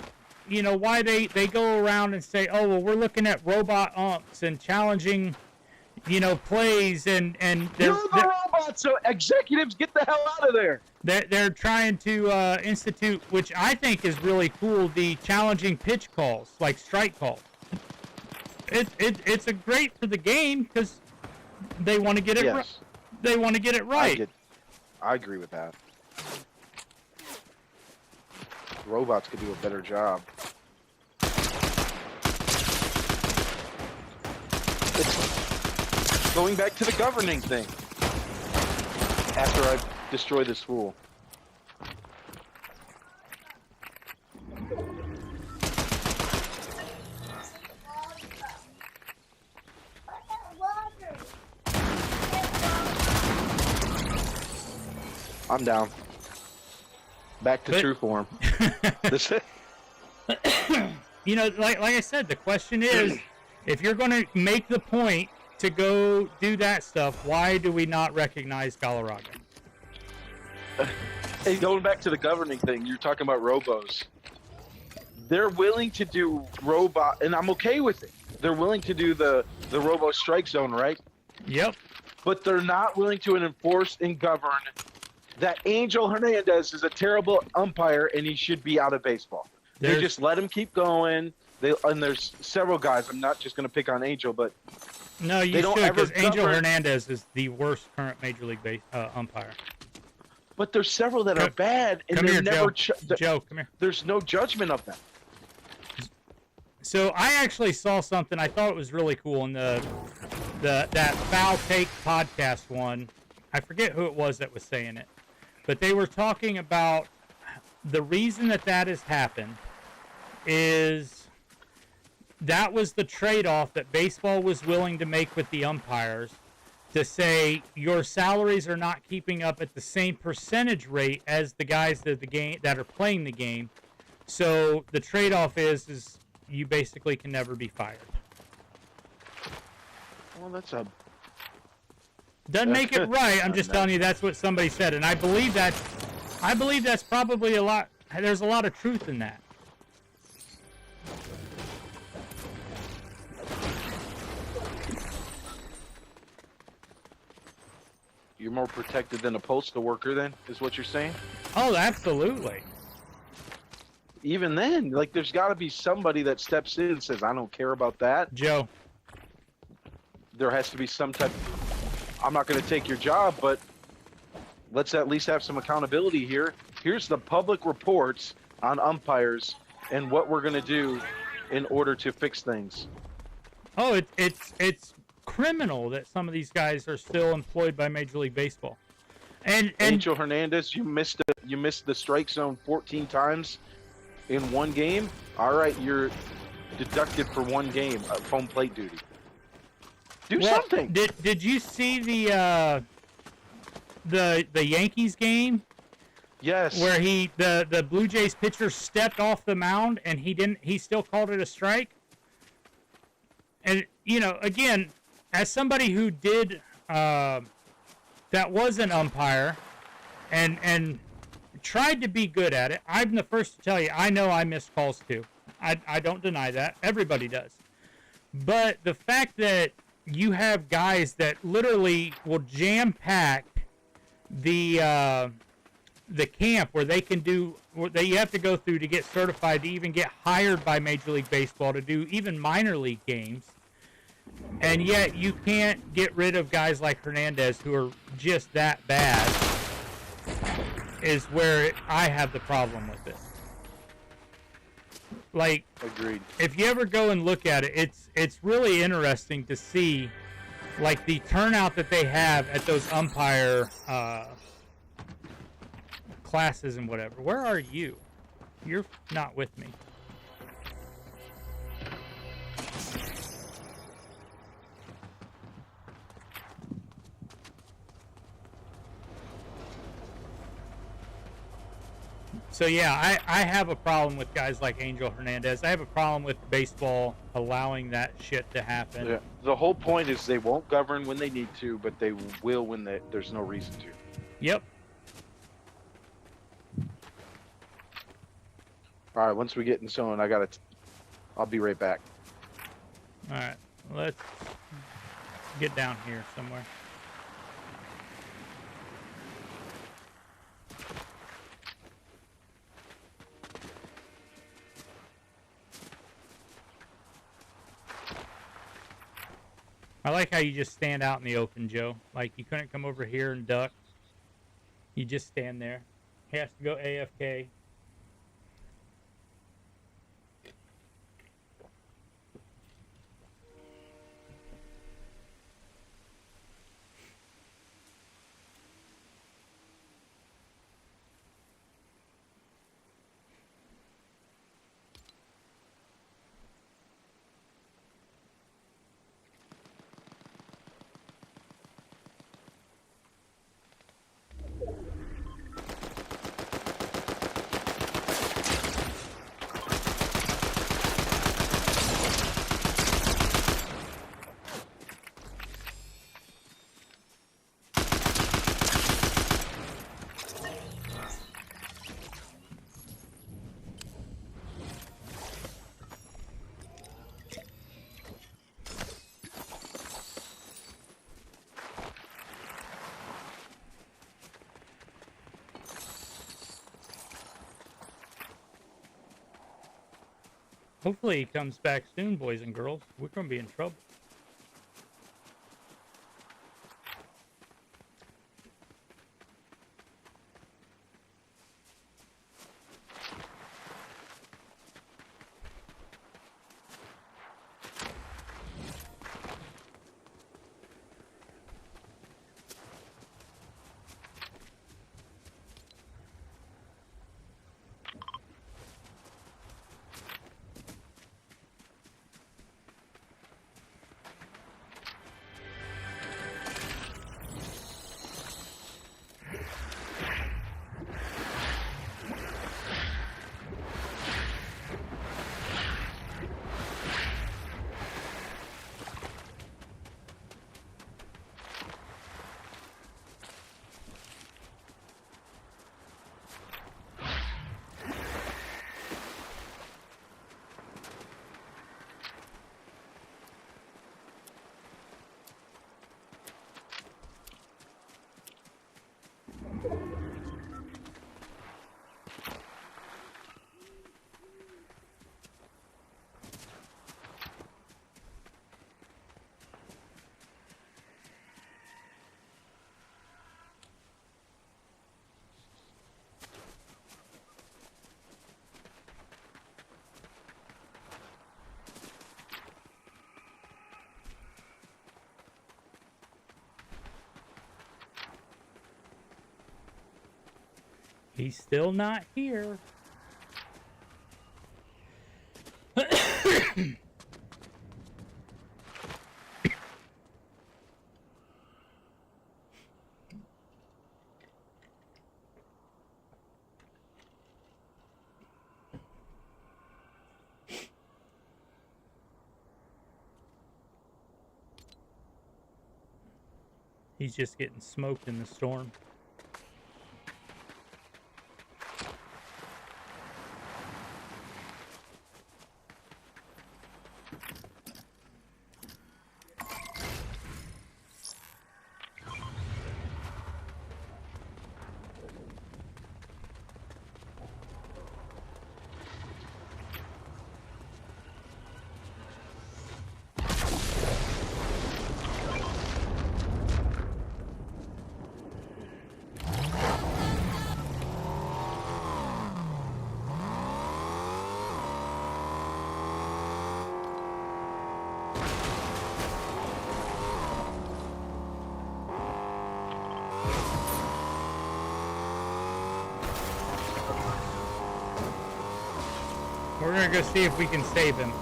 why they go around and say, oh, well, we're looking at robot umps and challenging, plays and You're the robots, so executives get the hell out of there. They're trying to institute, which I think is really cool, the challenging pitch calls, like strike calls. It's a great for the game because they want to get it. Yes. They want to get it right. I agree with that. Robots could do a better job. It's going back to the governing thing. After I destroy this fool. I'm down. Back to true form. Like I said, the question is, if you're going to make the point to go do that stuff, why do we not recognize Galarraga? Hey, going back to the governing thing, you're talking about robos. They're willing to do robot, and I'm okay with it. They're willing to do the robo strike zone, right? Yep. But they're not willing to enforce and govern that Angel Hernandez is a terrible umpire and he should be out of baseball. They just let him keep going. And there's several guys. I'm not just going to pick on Angel, but no, you should, because Angel Hernandez is the worst current Major League umpire. But there's several that are bad, and they're never. Joe, come here. There's no judgment of them. So I actually saw something I thought was really cool in that Foul Take podcast one. I forget who it was that was saying it, but they were talking about the reason that has happened is that was the trade-off that baseball was willing to make with the umpires to say your salaries are not keeping up at the same percentage rate as the guys that are playing the game. So the trade-off is you basically can never be fired. Well, doesn't make it right. I'm just telling you that's what somebody said, and I believe that's probably a lot. There's a lot of truth in that. You're more protected than a postal worker, then, is what you're saying? Oh, absolutely. even then, like, there's got to be somebody that steps in and says, I don't care about that. Joe. There has to be some type. I'm not going to take your job, but let's at least have some accountability here. Here's the public reports on umpires and what we're going to do in order to fix things. Oh, it's criminal that some of these guys are still employed by Major League Baseball. And Angel Hernandez, you missed the strike zone 14 times in one game. All right, you're deducted for one game of home plate duty. Do something. Did you see the Yankees game? Yes. Where the Blue Jays pitcher stepped off the mound and he still called it a strike. And you know, again, as somebody who did that was an umpire and tried to be good at it, I'm the first to tell you, I know I missed calls too. I don't deny that. Everybody does. But the fact that you have guys that literally will jam-pack the camp where they can do what you have to go through to get certified to even get hired by Major League Baseball to do even minor league games, and yet you can't get rid of guys like Hernandez who are just that bad, is where I have the problem with it. Like, agreed. If you ever go and look at it, it's really interesting to see, like, the turnout that they have at those umpire classes and whatever. Where are you? You're not with me. So yeah, I have a problem with guys like Angel Hernandez. I have a problem with baseball allowing that shit to happen. Yeah. The whole point is they won't govern when they need to, but they will when there's no reason to. Yep. All right, once we get in zone, I'll be right back. All right, let's get down here somewhere. I like how you just stand out in the open, Joe. Like, you couldn't come over here and duck. You just stand there. He has to go AFK. Hopefully he comes back soon, boys and girls. We're going to be in trouble. He's still not here. He's just getting smoked in the storm. We're gonna go see if we can save him.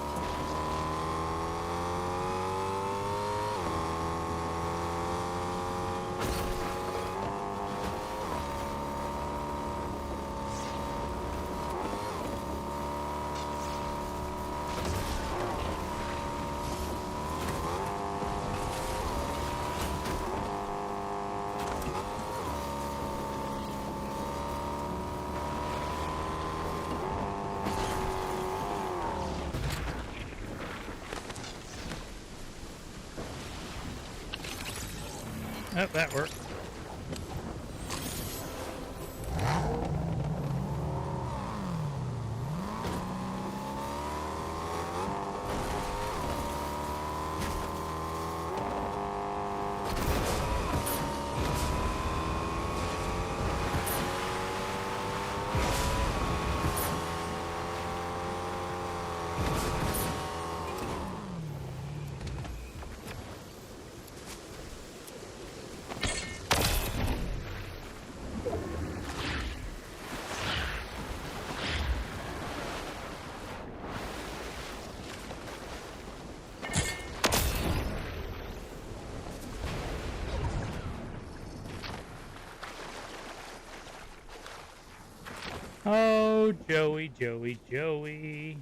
Oh, that worked. Oh, Joey, Joey, Joey.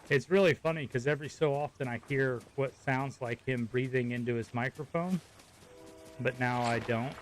It's really funny because every so often I hear what sounds like him breathing into his microphone, but now I don't.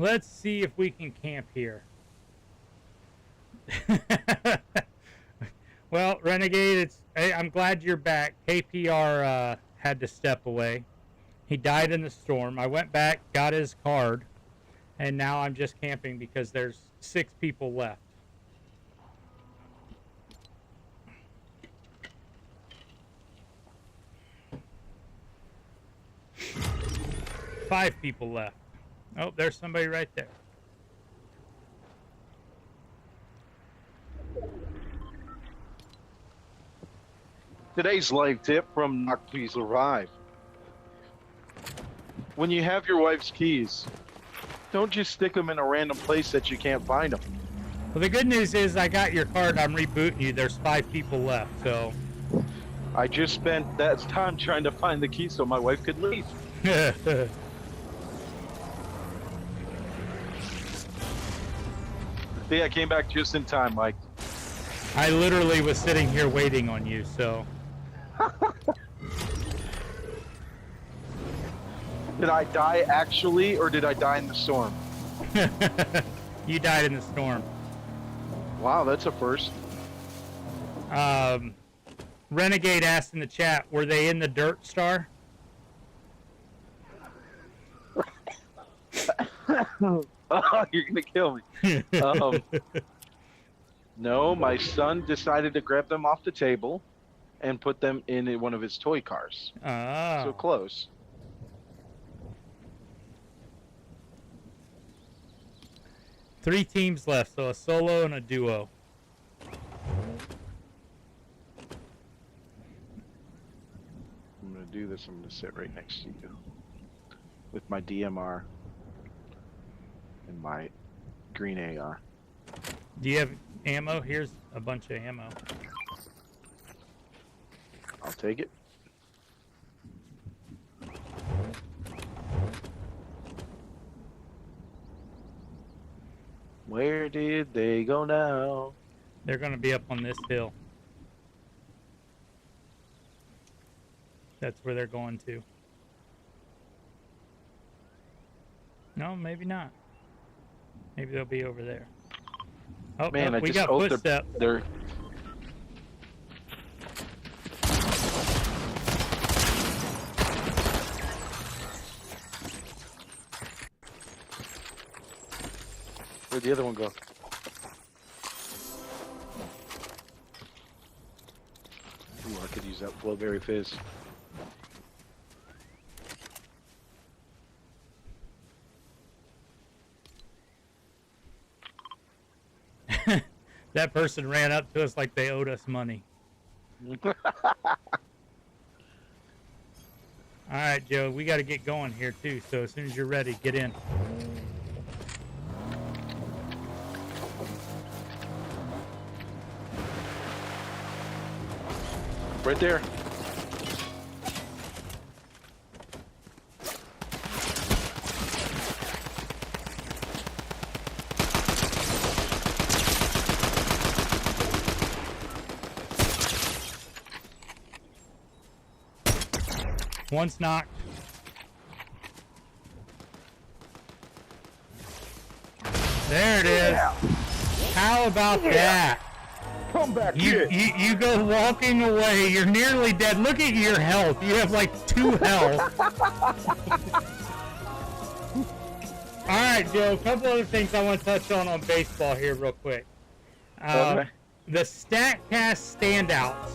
Let's see if we can camp here. Well, Renegade, I'm glad you're back. KPR had to step away. He died in the storm. I went back, got his card, and now I'm just camping because there's 6 people left. Five people left. Oh, there's somebody right there. Today's live tip from Knock Please Revive. When you have your wife's keys, don't just stick them in a random place that you can't find them. Well, the good news is I got your card. I'm rebooting you. There's 5 people left, so. I just spent that time trying to find the key so my wife could leave. See, I came back just in time, Mike. I literally was sitting here waiting on you, so. Did I die actually, or did I die in the storm? You died in the storm. Wow, that's a first. Renegade asked in the chat, were they in the Dirt Star? Oh, you're gonna kill me. No, my son decided to grab them off the table and put them in one of his toy cars. Oh. So close. Three teams left, so a solo and a duo. I'm gonna do this. I'm gonna sit right next to you with my DMR and my green AR. Do you have ammo? Here's a bunch of ammo. I'll take it. Where did they go now? They're going to be up on this hill. That's where they're going to. No, maybe not. Maybe they'll be over there. Oh, man, no, I we just got hope footsteps. they're Where'd the other one go? Ooh, I could use that Flowberry Fizz. That person ran up to us like they owed us money. All right, Joe, we got to get going here too. So as soon as you're ready, get in. Right there. One's knocked. There it is. Yeah. How about that? Come back You, here. you go walking away. You're nearly dead. Look at your health. You have like 2 health. All right, Joe. A couple other things I want to touch on baseball here real quick. Okay. The StatCast standouts.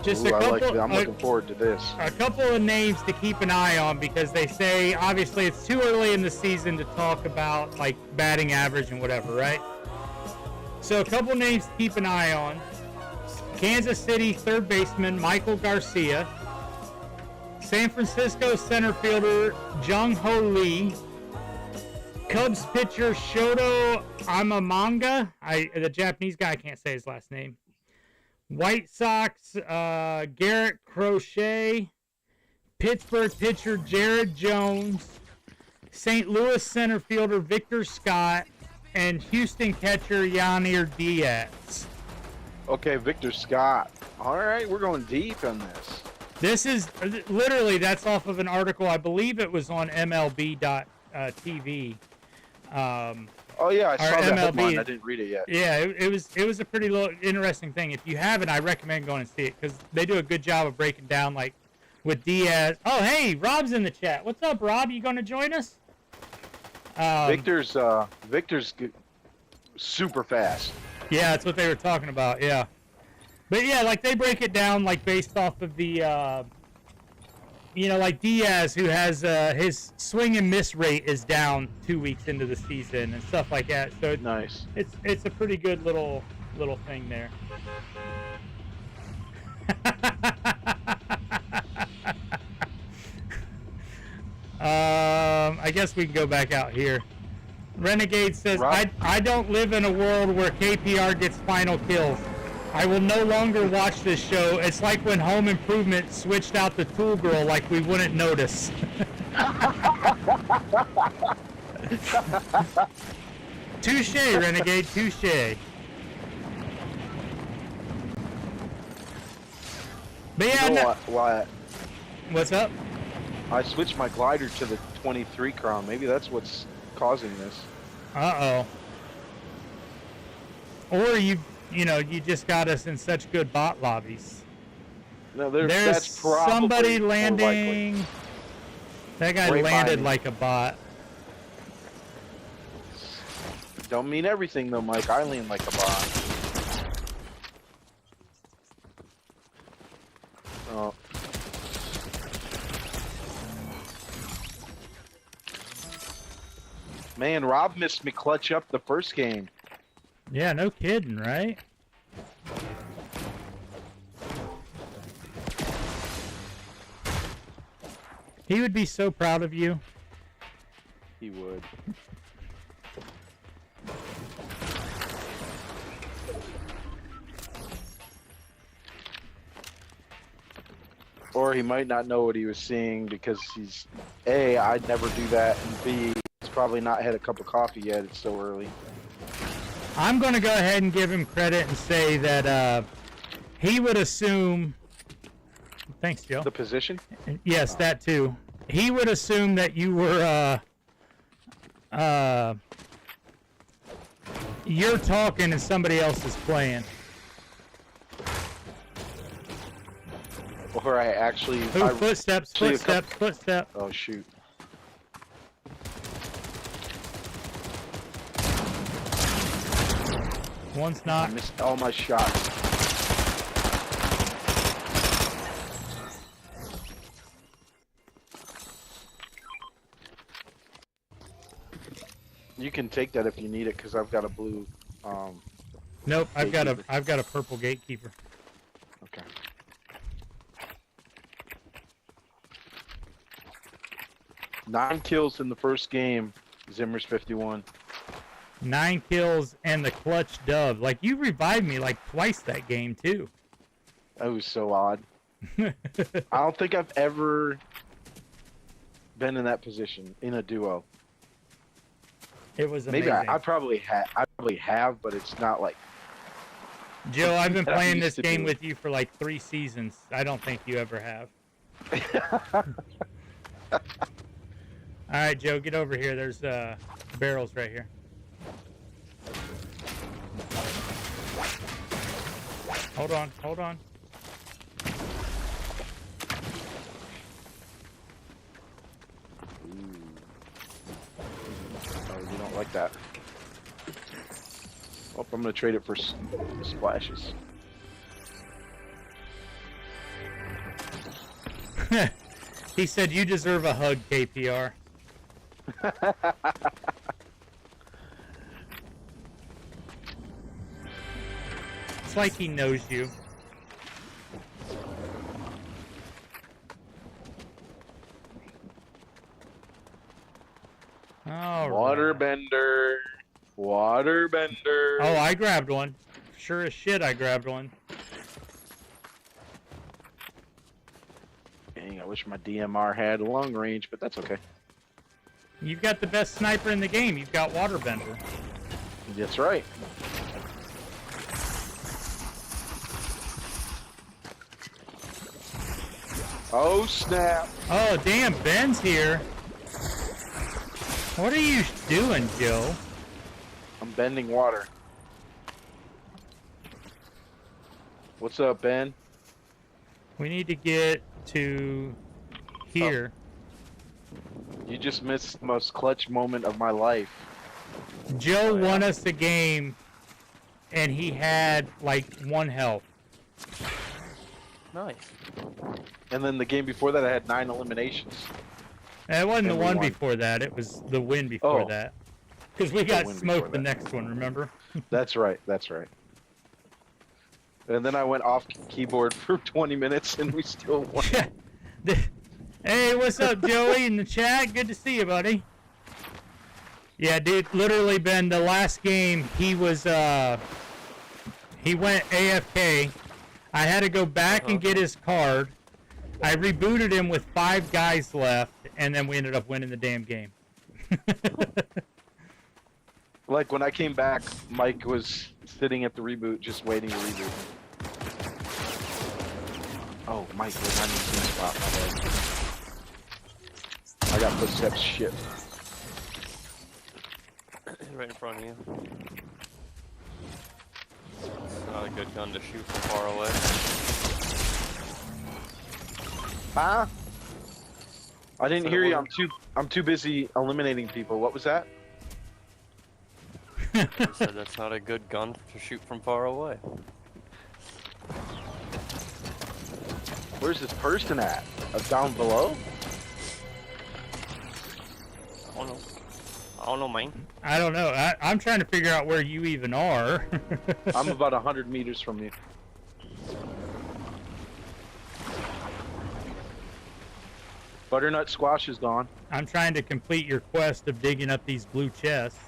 Just Ooh, a I couple. like that. I'm looking forward to this. A couple of names to keep an eye on because they say obviously it's too early in the season to talk about like batting average and whatever, right? So a couple names to keep an eye on. Kansas City third baseman Michael Garcia. San Francisco center fielder Jung-Ho Lee. Cubs pitcher Shoto Imamanga. The Japanese guy, I can't say his last name. White Sox Garrett Crochet. Pittsburgh pitcher Jared Jones. St. Louis center fielder Victor Scott. And Houston catcher Yanir Diaz. Okay, Victor Scott. All right, we're going deep on this. This is literally, that's off of an article, I believe it was on MLB.TV. Oh yeah, I saw the MLB. headline. I didn't read it yet. Yeah, it was a pretty interesting thing. If you haven't, I recommend going and see it because they do a good job of breaking down like with Diaz. Oh hey, Rob's in the chat. What's up, Rob? You going to join us? Victor's super fast. Yeah, that's what they were talking about. Yeah, but yeah, like they break it down like based off of the. Like Diaz, who has his swing and miss rate is down 2 weeks into the season and stuff like that. So nice. It's a pretty good little thing there. I guess we can go back out here. Renegade says, I don't live in a world where KPR gets final kills. I will no longer watch this show. It's like when Home Improvement switched out the Tool Girl like we wouldn't notice. Touche, Renegade, touche. But yeah, you know why? What's up? I switched my glider to the 23 crown. Maybe that's what's causing this. Uh-oh. Or you just got us in such good bot lobbies. No, there's that's probably somebody landing. That guy landed like a bot. Don't mean everything though, Mike. I land like a bot. Oh. Man, Rob missed me clutch up the first game. Yeah, no kidding, right? He would be so proud of you. He would. Or he might not know what he was seeing because he's A, I'd never do that, and B, he's probably not had a cup of coffee yet. It's so early. I'm going to go ahead and give him credit and say that he would assume... Thanks, Joe. The position? Yes, that too. He would assume that you were... you're talking and somebody else is playing. Or I actually... Ooh, footsteps. Oh, shoot. One's not. I missed all my shots. You can take that if you need it, because I've got a blue. Nope, I've got a purple gatekeeper. Okay. Nine kills in the first game. Zimmer's 51. 9 kills and the clutch dub. Like, you revived me like twice that game, too. That was so odd. I don't think I've ever been in that position in a duo. It was amazing. Maybe I probably have, but it's not like... Joe, I've been playing this game with you for like 3 seasons. I don't think you ever have. All right, Joe, get over here. There's barrels right here. Hold on. Oh, you don't like that. Oh, I'm gonna trade it for splashes. He said you deserve a hug, KPR. It's like he knows you. All Waterbender. Waterbender. Oh, I grabbed one. Sure as shit, I grabbed one. Dang, I wish my DMR had long range, but that's okay. You've got the best sniper in the game. You've got Waterbender. That's right. Oh, snap. Oh, damn, Ben's here. What are you doing, Joe? I'm bending water. What's up, Ben? We need to get to here. You just missed the most clutch moment of my life. Joe won us the game, and he had like 1 health. Nice. And then the game before that, I had 9 eliminations. And it wasn't And the we one won. before that. It was the win before Oh. that. Because we got win smoked the before that. next one, remember? That's right. That's right. And then I went off keyboard for 20 minutes, and we still won. Hey, what's up, Joey, in the chat? Good to see you, buddy. Yeah, dude, literally, Ben, the last game, he was, he went AFK. I had to go back and get his card. I rebooted him with 5 guys left, and then we ended up winning the damn game. Like, when I came back, Mike was sitting at the reboot, just waiting to reboot. Oh, Mike, we're not in the same spot, my bad. I got footsteps, shit. Right in front of you. It's not a good gun to shoot from far away. Huh? I didn't So hear you. what- I'm too busy eliminating people. What was that? You said that's not a good gun to shoot from far away. Where's this person at? Down below? I don't know, man. I don't know. I'm trying to figure out where you even are. I'm about 100 meters from you. Butternut squash is gone. I'm trying to complete your quest of digging up these blue chests.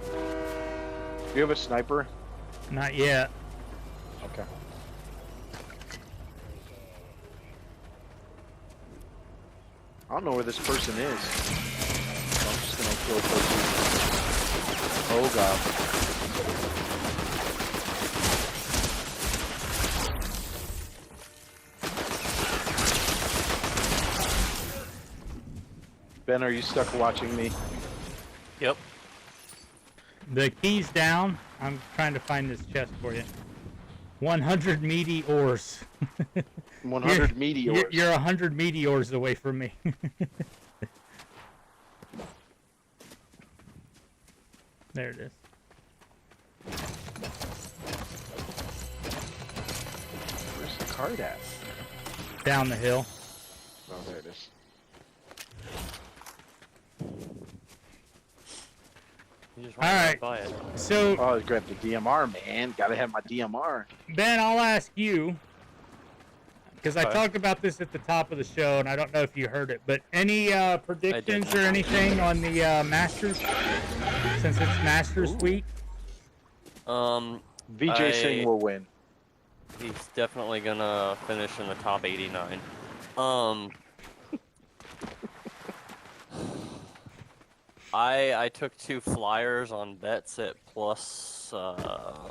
Do you have a sniper? Not yet. Okay. I don't know where this person is. So I'm just gonna kill person. Oh god. Ben, are you stuck watching me? Yep. The key's down. I'm trying to find this chest for you. 100 meteors. 100 meteors. You're 100 meteors away from me. There it is. Where's the card at? Down the hill. Oh, there it is. You just All ran right. by it. So, Oh, grab the DMR, man. Gotta have my DMR. Ben, I'll ask you, because I Okay. talked about this at the top of the show, and I don't know if you heard it, but any predictions didn't. or anything on the Masters, since it's Masters Ooh. week? VJ Singh will win. He's definitely gonna finish in the top 89. I took 2 flyers on bets at plus I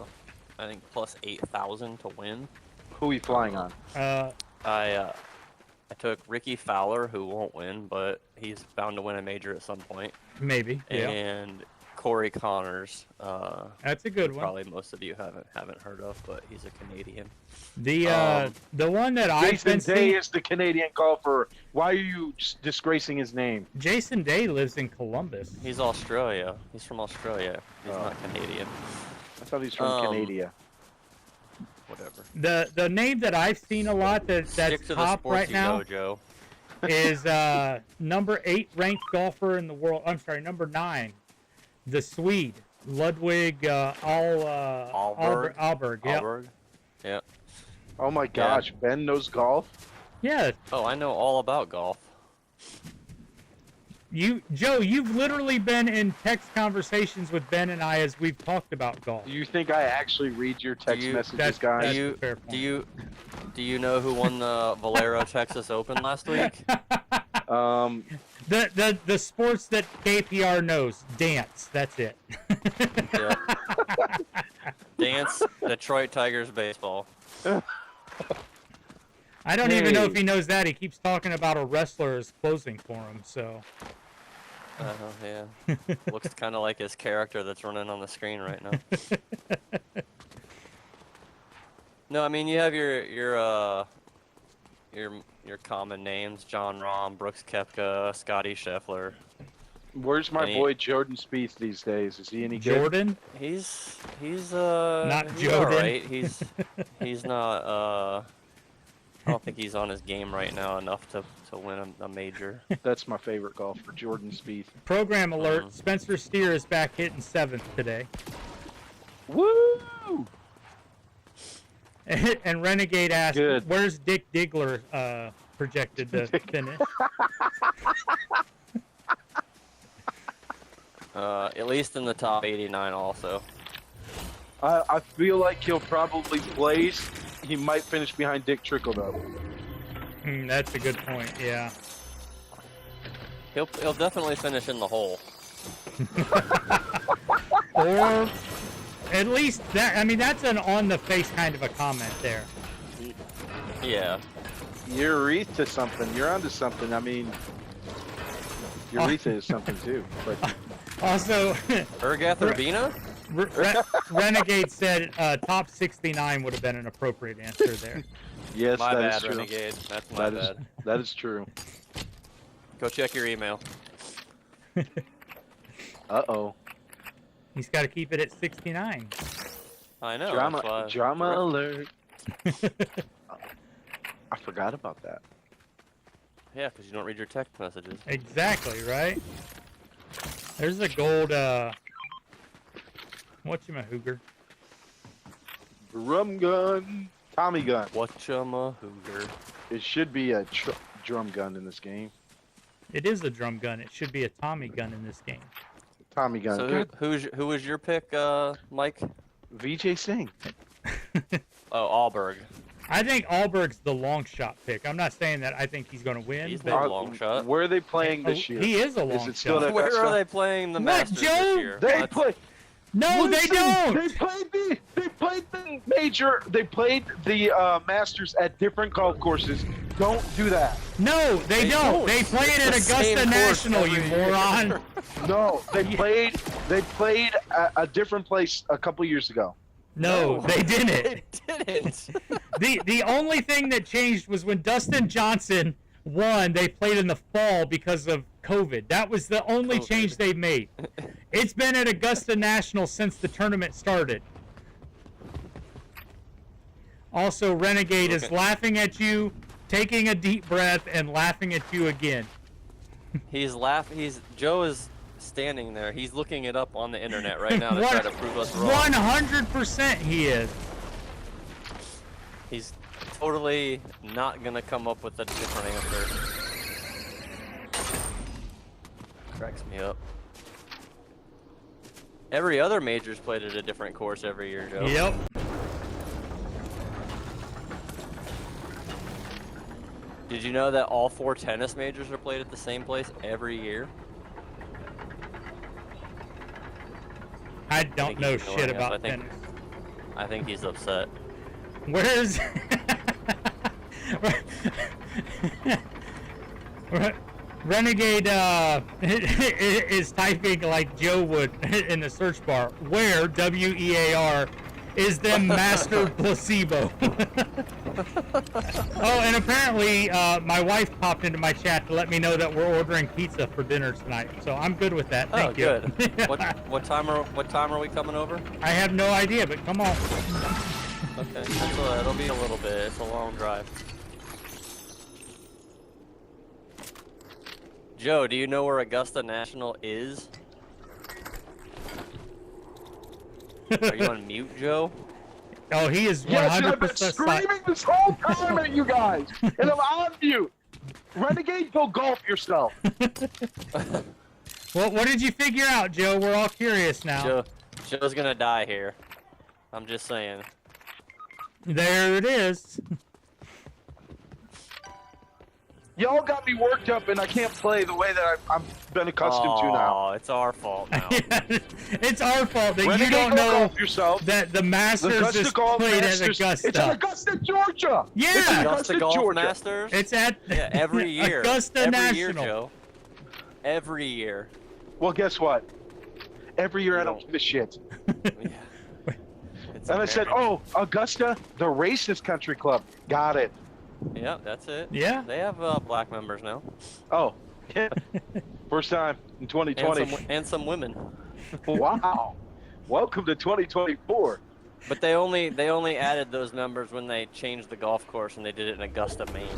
think plus 8,000 to win. Who are we flying on? I took Ricky Fowler, who won't win, but he's bound to win a major at some point, Maybe. Yeah. and Corey Connors. That's a good one. Probably most of you haven't heard of, but he's a Canadian. The one that I've Jason been Day seeing, is the Canadian golfer. Why are you disgracing his name? Jason Day lives in Columbus. He's Australia. He's from Australia. He's Oh. not Canadian. I thought he's from Canada. Whatever. The name that I've seen a lot that's Stick to the top sports right you now know, Joe. is number 8 ranked golfer in the world. I'm sorry, number 9, the Swede Ludwig Ahlberg. Ahlberg. Yeah. Ahlberg. Yep. Oh my gosh, Ben knows golf? Yeah. Oh, I know all about golf. Joe, you've literally been in text conversations with Ben and I as we've talked about golf. Do you think I actually read your text messages, That's guys? a fair point. Do you know who won the Valero Texas Open last week? The sports that KPR knows, dance. That's it. Yeah. Dance, Detroit Tigers baseball. I don't even know if he knows that. He keeps talking about a wrestler is closing for him, so. Yeah. Looks kind of like his character that's running on the screen right now. No, I mean you have your common names: John Rahm, Brooks Koepka, Scotty Scheffler. Where's my boy Jordan Spieth these days? Is he any good? Jordan? He's not he's Jordan. Right. He's not I don't think he's on his game right now enough to win a major. That's my favorite golfer, Jordan Spieth. Program alert: Spencer Steer is back hitting 7th today. Woo! And Renegade asked, Good. "Where's Dick Diggler projected to finish?" At least in the top 89 also. I feel like he'll probably place. He might finish behind Dick Trickle though. That's a good point. Yeah. He'll definitely finish in the hole. Or at least that. I mean, that's an on-the-face kind of a comment there. Yeah. You're wreath to something. You're onto something. I mean, Eureka is something too. But also, Urgath Urbina? Renegade said top 69 would have been an appropriate answer there. yes, My that bad, is true. Renegade. That's my bad. That is true. Go check your email. Uh-oh. He's got to keep it at 69. I know. Drama alert. I forgot about that. Yeah, because you don't read your text messages. Exactly, right? There's a gold, whatchamahooger? Drum gun. Tommy gun. Whatchamahooger. It should be a drum gun in this game. It is a drum gun. It should be a Tommy gun in this game. Tommy gun. So who was your pick, Mike? VJ Singh. Oh, Allberg. I think Allberg's the long shot pick. I'm not saying that I think he's going to win. He's but been a long shot. Where are they playing this year? He is a long Is it still shot. that Where best are stuff? they playing the What, Masters Joe? this year? They play. No, Listen, they don't. They played the major. They played the Masters at different golf courses. Don't do that. No, they don't. They play it at It's the same Augusta course National, you every moron. year. No, they played. They played at a different place a couple years ago. No, they didn't. They didn't. The only thing that changed was when Dustin Johnson won, they played in the fall because of COVID. That was the only change they've made. It's been at Augusta National since the tournament started. Also, Renegade is laughing at you, taking a deep breath, and laughing at you again. Joe is standing there. He's looking it up on the internet right now to try to prove us wrong. 100% he is. He's totally not gonna come up with a different answer. Cracks me up. Every other major's played at a different course every year, Joe. Yep. Did you know that all 4 tennis majors are played at the same place every year? I don't know shit about tennis. I think he's upset. Where's Renegade is typing like Joe would in the search bar. Where WEAR is them master placebo. Oh, and apparently my wife popped into my chat to let me know that we're ordering pizza for dinner tonight. So I'm good with that. Thank you. Good. What time are we coming over? I have no idea, but come on. Okay, it'll be a little bit. It's a long drive. Joe, do you know where Augusta National is? Are you on mute, Joe? Oh, he is 100% Yes, I've been screaming this whole time at you guys, and I'm on mute. Renegade, go golf yourself. Well, what did you figure out, Joe? We're all curious now. Joe's gonna die here. I'm just saying. There it is. Y'all got me worked up, and I can't play the way that I've been accustomed to now. Oh, it's our fault now. It's our fault that Renegade, you don't go know golf yourself. that the Masters Augusta is Golf played Masters. at Augusta. It's at Augusta, Georgia. Yeah. It's at Augusta Golf Georgia. Masters. It's at every year. Augusta every National. year, Joe. Every year. Well, guess what? Every year I don't give a shit. Yeah. And I said, oh, Augusta, the racist country club. Got it. Yeah, that's it. Yeah. They have black members now. Oh, yeah. First time in 2020. And some women. Wow. Welcome to 2024. But they only added those numbers when they changed the golf course, and they did it in Augusta, Maine.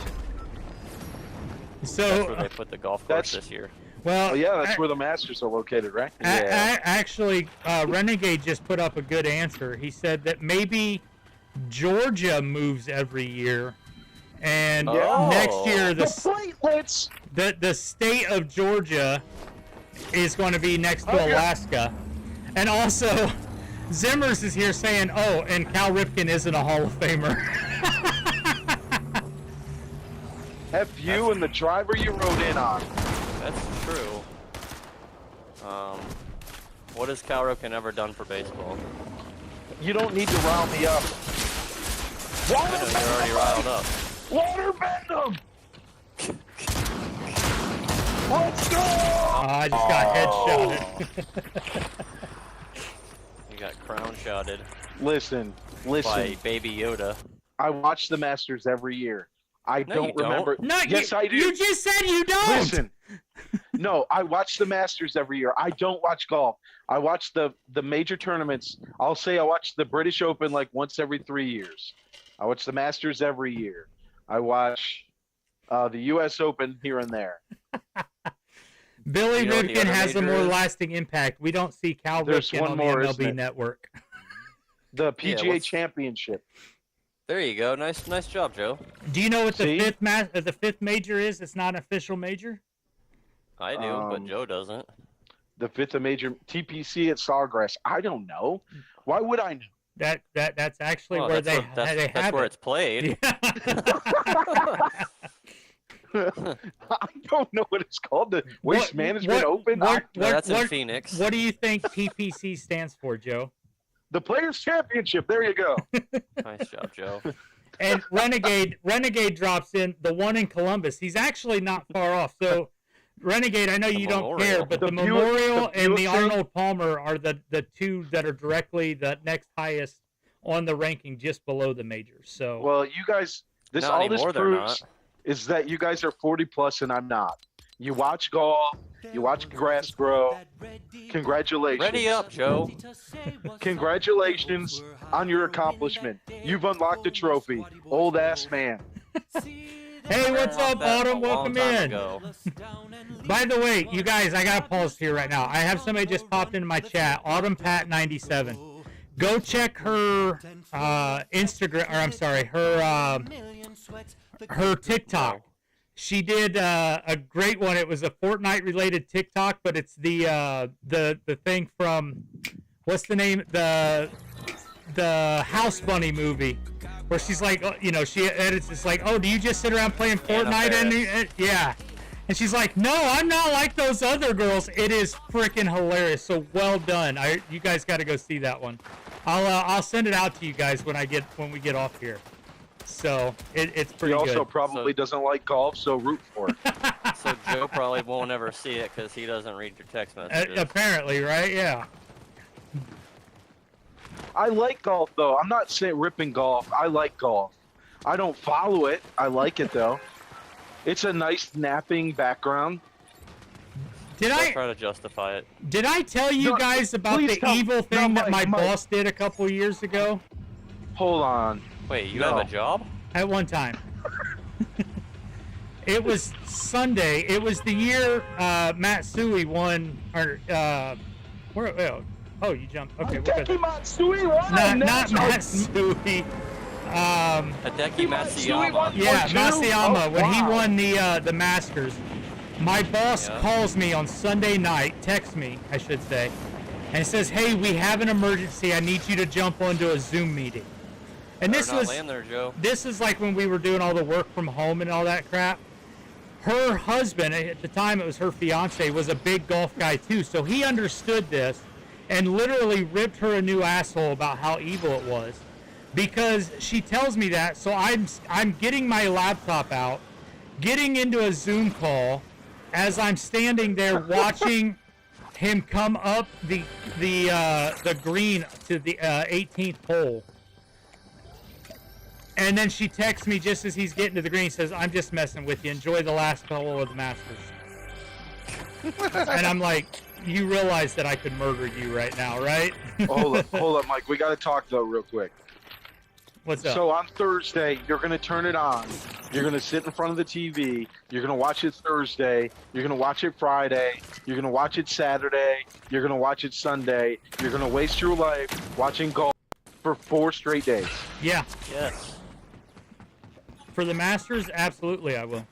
So That's where they put the golf course this year. well, Oh, yeah, that's where the Masters are located, right? actually, Renegade just put up a good answer. He said that maybe Georgia moves every year, and next year The platelets. the state of Georgia is going to be next to Alaska. And also, Zimmers is here saying, oh, and Cal Ripken isn't a Hall of Famer. F you and the driver you rode in on. That's true. What has Cal Ripken ever done for baseball? You don't need to rile me up. I know you're already riled up. Water bend him! Let's go! I just got headshotted. You got crown shotted Listen. by Baby Yoda. I watch the Masters every year. I No, don't you don't. remember. No, yes, I do. You just said you don't. Listen. No, I watch the Masters every year. I don't watch golf. I watch the major tournaments. I'll say I watch the British Open like once every 3 years. I watch the Masters every year. I watch the U.S. Open here and there. Billy You know what the Ripken other has a major more is? lasting impact. We don't see Cal There's Ripken one on more, the isn't MLB it? Network. The PGA what's- Championship. There you go. Nice job, Joe. Do you know what See? the fifth major is? It's not an official major. I do, but Joe doesn't. The fifth major TPC at Sawgrass. I don't know. Why would I know? That's actually Well, where that's they that's have where it. it's played. I don't know what it's called. The Waste Management Open. No, that's in Phoenix. What do you think TPC stands for, Joe? The Players Championship. There you go. Nice job, Joe. And Renegade drops in the one in Columbus. He's actually not far off. So, Renegade, I know you don't Memorial. care, but the Buick- Memorial the and Buick the thing? Arnold Palmer are the two that are directly the next highest on the ranking, just below the majors. So, Well, you guys, this Not all this anymore, they're proves is that you guys are 40 plus and I'm not. You watch golf, you watch grass grow. Congratulations. Ready up, Joe. Congratulations on your accomplishment. You've unlocked a trophy. Old ass man. hey, what's up, That Autumn? a long Welcome time in. ago. By the way, you guys, I got to pause here right now. I have somebody just popped into my chat, Autumn Pat 97. Go check her Instagram, or I'm sorry, her TikTok. She did a great one. It was a Fortnite related TikTok, but it's the thing from what's the name, the House Bunny movie, where she's like, she edits. It's like, oh, do you just sit around playing Fortnite? And yeah. And she's like, no, I'm not like those other girls. It is freaking hilarious. So well done. You guys got to go see that one. I'll send it out to you guys when we get off here. So it's pretty He good. also probably doesn't like golf, so root for it. So Joe probably won't ever see it because he doesn't read your text messages. Apparently, right? Yeah. I like golf, though. I'm not saying ripping golf. I like golf. I don't follow it. I like it, though. It's a nice napping background. Don't try to justify it. Did I tell you No, guys about please the tell- evil thing no, that my Mike. boss did a couple years ago? Hold on. Wait, you No. have a job? At one time. It was Sunday. It was the year Matt Suey won. You jumped. Okay, we're good. Hideki Matsui won. Not Matt Suey. Hideki Matsuyama. Yeah, Two? Matsuyama. Oh, When he wow. won the Masters, my boss Yeah. calls me on Sunday night, texts me, I should say, and says, "Hey, we have an emergency. I need you to jump onto a Zoom meeting." And Better this not was land there, Joe. this is like when we were doing all the work from home and all that crap. her husband, at the time it was her fiance, was a big golf guy too. So he understood this and literally ripped her a new asshole about how evil it was. Because she tells me that, so I'm getting my laptop out, getting into a Zoom call as I'm standing there watching him come up the green to the 18th hole. And then she texts me just as he's getting to the green, says, "I'm just messing with you. Enjoy the last hole of the Masters." And I'm like, you realize that I could murder you right now, right? Hold up, Mike. We got to talk, though, real quick. What's up? So on Thursday, you're going to turn it on. You're going to sit in front of the TV. You're going to watch it Thursday. You're going to watch it Friday. You're going to watch it Saturday. You're going to watch it Sunday. You're going to waste your life watching golf for 4 straight days. Yeah. Yes. For the Masters, absolutely I will.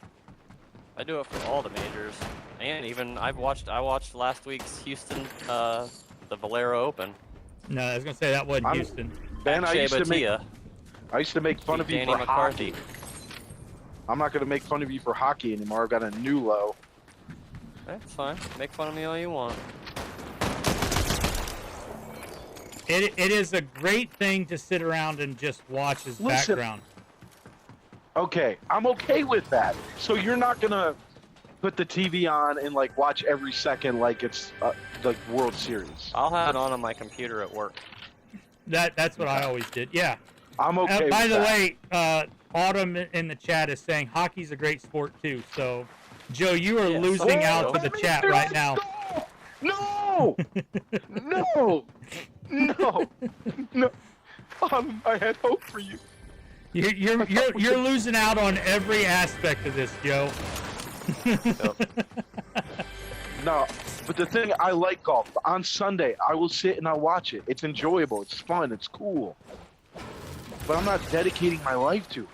I do it for all the majors, and even I watched last week's Houston, the Valero Open. No, I was gonna say that wasn't Houston. Ben, I used to make fun Beat of you Danny for McCarthy. hockey. I'm not gonna make fun of you for hockey anymore. I've got a new low. That's fine. Make fun of me all you want. It is a great thing to sit around and just watch as background. Okay, I'm okay with that. So you're not gonna put the TV on and like watch every second like it's the World Series. I'll have it on my computer at work. That's what I always did. Yeah. I'm okay. By with the that. way, Autumn in the chat is saying hockey's a great sport too. So, Joe, you are Yes. losing out to the Let me chat finish right now. No, no, no. I had hope for you. You're losing out on every aspect of this, Joe. No, but the thing, I like golf. On Sunday, I will sit and I'll watch it. It's enjoyable. It's fun. It's cool. But I'm not dedicating my life to it.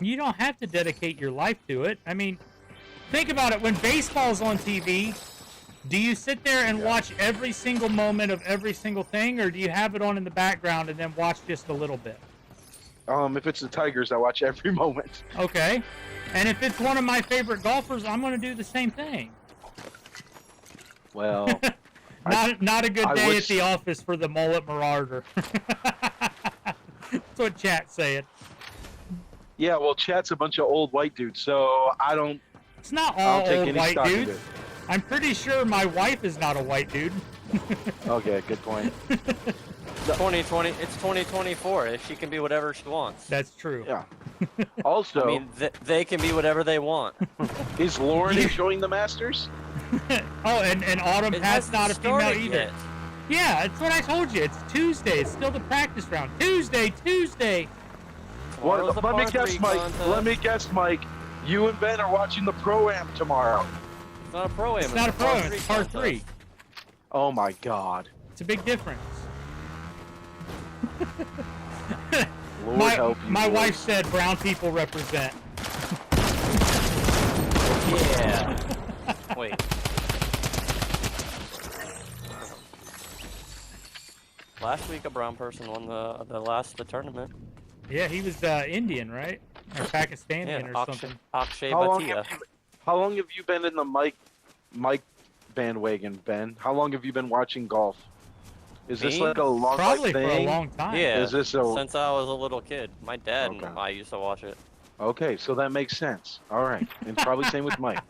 You don't have to dedicate your life to it. I mean, think about it. When baseball's on TV, do you sit there and watch every single moment of every single thing, or do you have it on in the background and then watch just a little bit? If it's the Tigers, I watch every moment. Okay. And if it's one of my favorite golfers, I'm going to do the same thing. Well, not a good I day wish- at the office for the mullet marauder. That's what chat's saying. yeah, well, chat's a bunch of old white dudes, so I don't. It's not I all don't take old any white stock in dudes. it. I'm pretty sure my wife is not a white dude. Okay, good point. 2020. It's 2024. She can be whatever she wants. That's true. Yeah. Also, I mean, they can be whatever they want. is Lauren enjoying the Masters? Oh, and Autumn It has hasn't not a female started either. yet. Yeah, that's what I told you. It's Tuesday. It's still the practice round. Tuesday. Tomorrow's the Let me par guess, 3 Mike. contest. Let me guess, Mike. You and Ben are watching the Pro-Am tomorrow. It's not a pro-am. It's not a pro-am. It's par 3. Oh my God. It's a big difference. Lord help you. My boys. wife said brown people represent. Yeah. Wait. Last week, a brown person won the tournament. Yeah, he was Indian, right? Or Pakistani Yeah, or something. Akshay How Bhatia. long have you been in the Mike bandwagon, Ben? How long have you been watching golf? Is this Me? like a long Probably thing? for a long time. Yeah, Is this a- since I was a little kid. My dad Okay. and I used to watch it. Okay, so that makes sense. All right, and probably same with Mike.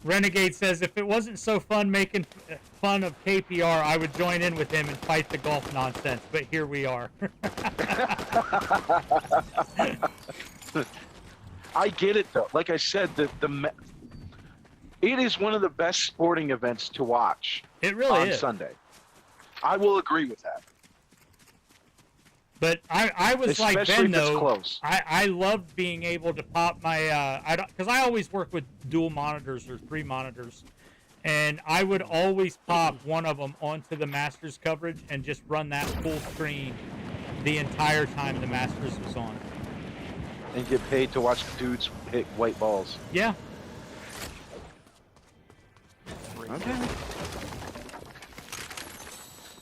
Renegade says, if it wasn't so fun making fun of KPR, I would join in with him and fight the golf nonsense. But here we are. I get it though. Like I said, it is one of the best sporting events to watch It really on is. Sunday. I will agree with that. But I was Especially like Ben if it's though. close. I loved being able to pop my because I always work with dual monitors or 3 monitors, and I would always pop one of them onto the Masters coverage and just run that full screen the entire time the Masters was on. And get paid to watch dudes hit white balls. Yeah. Okay.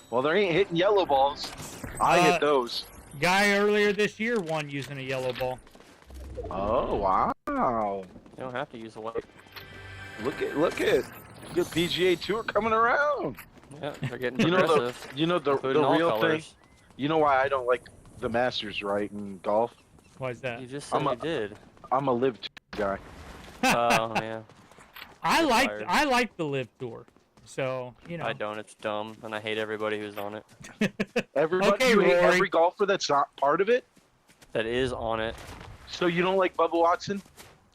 Well, they ain't hitting yellow balls. I hit those. Guy earlier this year won using a yellow ball. Oh, wow. You don't have to use a white. Look at good PGA Tour coming around. Yeah, they're getting You know progressive. the including all real thing. colors. You know why I don't like the Masters, right? In golf, Why is that? You just said you did. I'm a live guy. Oh yeah. I Fired. like the Live Tour, so you know. I don't. It's dumb, and I hate everybody who's on it. Everybody, Okay, you hate Rory. every golfer that's not part of it. That is on it. So you don't like Bubba Watson?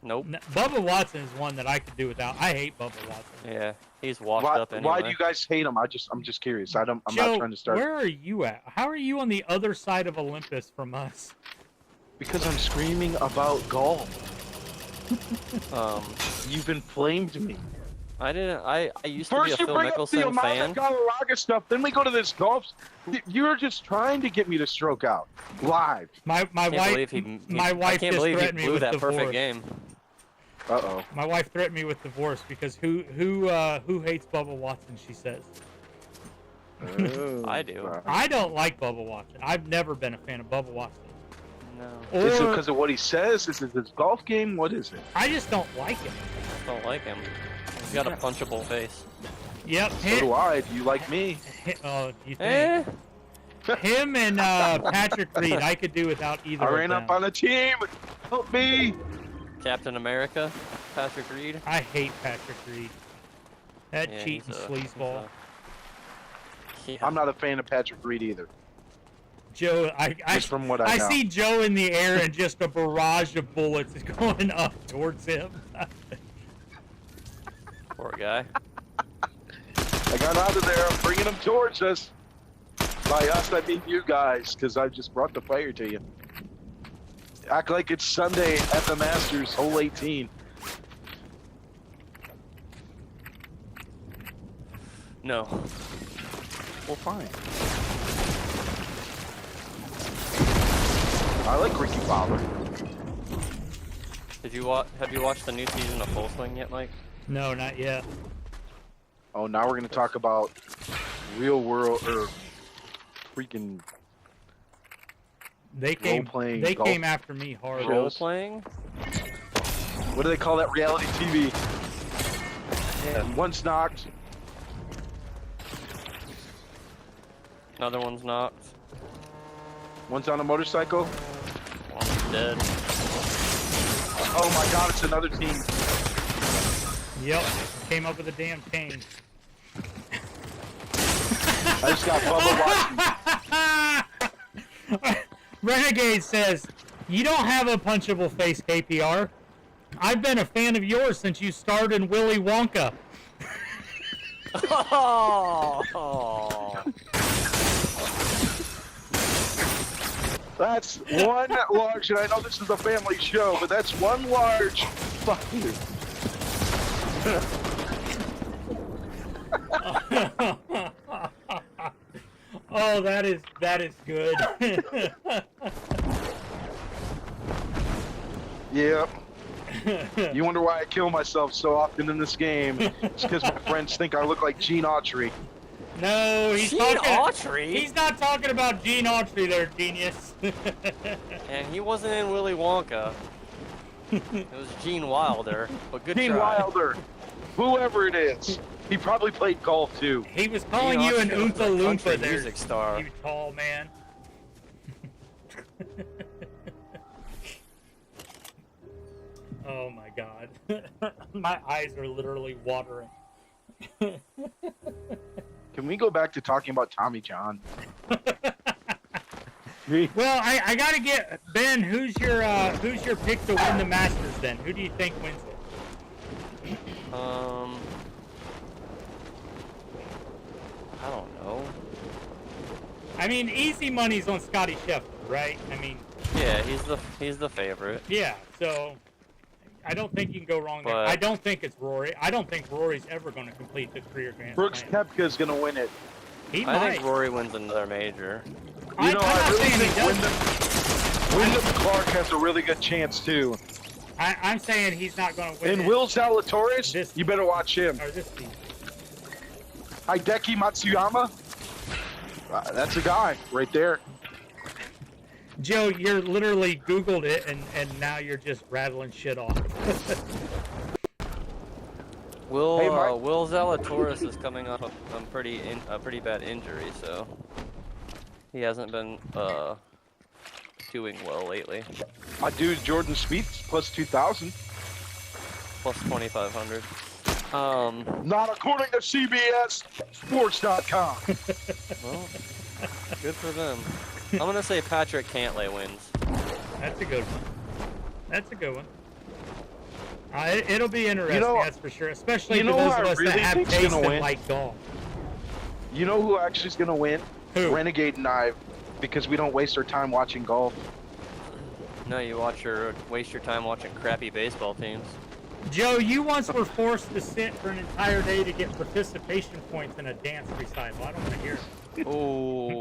Nope. Bubba Watson is one that I could do without. I hate Bubba Watson. Yeah, he's washed Why, up anyway. why do you guys hate him? I'm just curious. I'm Joe, not trying to start. where are you at? How are you on the other side of Olympus from us? Because I'm screaming about golf. Um, You've inflamed me. I didn't. I used to be a First you Phil bring up the Mickelson amount fan. of Galarraga stuff, then we go to this golf. You're just trying to get me to stroke out live. My Can't wife, believe he, my I wife can't just believe he threatened me blew with that divorce. perfect game. Uh-oh. My wife threatened me with divorce because who hates Bubba Watson? She says. Oh, I do. wow. I don't like Bubba Watson. I've never been a fan of Bubba Watson. No, Or Is it because of what he says? Is it his golf game? What is it? I just don't like him. I don't like him. He's got a punchable face. Yep. So do I. Do you like me? Oh, you Eh? think him and Patrick Reed? I could do without either. I of ran them. up on a team. Help me. Captain America, Patrick Reed. I hate Patrick Reed. That Yeah, cheating he's a- sleazeball. Yeah. I'm not a fan of Patrick Reed either. Joe, I Just from what I know. see Joe in the air and just a barrage of bullets is going up towards him. Poor guy. I got out of there. I'm bringing them towards us. By us, I mean you guys, because I just brought the fire to you. Act like it's Sunday at the Masters, hole 18. No. Well, fine. I like Ricky Fowler. Did you Have you watched the new season of Full Swing yet, Mike? No, not yet. Oh, now we're going to talk about real world, or freaking They came. Role-playing They golf came after me hard. shows. Role playing? what do they call that, reality TV? Yeah, one's knocked. Another one's knocked. One's on a motorcycle. One's dead. Oh my god, it's another team. Yep. Came up with a damn chain. I just got Bubba watching. Renegade says, "You don't have a punchable face, KPR. I've been a fan of yours since you starred in Willy Wonka." Oh. That's one large, and I know this is a family show, but that's one large. Fuck you. Oh, that is good. Yep. You wonder why I kill myself so often in this game? It's because my friends think I look like Gene Autry. No, he's Gene talking. Autry? He's not talking about Gene Autry, there, genius. And he wasn't in Willy Wonka. It was Gene Wilder, but good Gene try. Wilder. Whoever it is. He probably played golf too. He was calling Gene you an Autry was Oompa a Loompa country there, music star. you tall man. Oh my god. My eyes are literally watering. Can we go back to talking about Tommy John? Well, I gotta get Ben. Who's your pick to win the Masters? Then who do you think wins it? I don't know. I mean, easy money's on Scotty Scheffler, right? I mean, Yeah, he's the favorite. yeah. So I don't think you can go wrong there. But- I don't think it's Rory. I don't think Rory's ever going to complete the career Grand Brooks Slam. Koepka's going to win it. He I might. think Rory wins another major. You know, I'm I not really saying he think doesn't. Wyndham Clark has a really good chance too. I'm saying he's not going to win. And it Will Zalatoris, This- you better watch him. or this season. Hideki Matsuyama, that's a guy right there. Joe, you're literally Googled it, and now you're just rattling shit off. Will Hey, Mike. Will Zalatoris is coming off a pretty bad injury, so he hasn't been doing well lately. My dude Jordan Spieth's plus 2,000. Plus 2,500. Not according to CBS Sports.com. Well, good for them. I'm gonna say Patrick Cantlay wins. That's a good one. That's a good one. It'll be interesting, that's for sure. Especially you for know those who of I us really that have think's taste gonna and win? like golf. You know who actually is going to win? Who? Renegade and I, because we don't waste our time watching golf. No, you waste your time watching crappy baseball teams. Joe, you once were forced to sit for an entire day to get participation points in a dance recital. I don't want to hear it. Oh.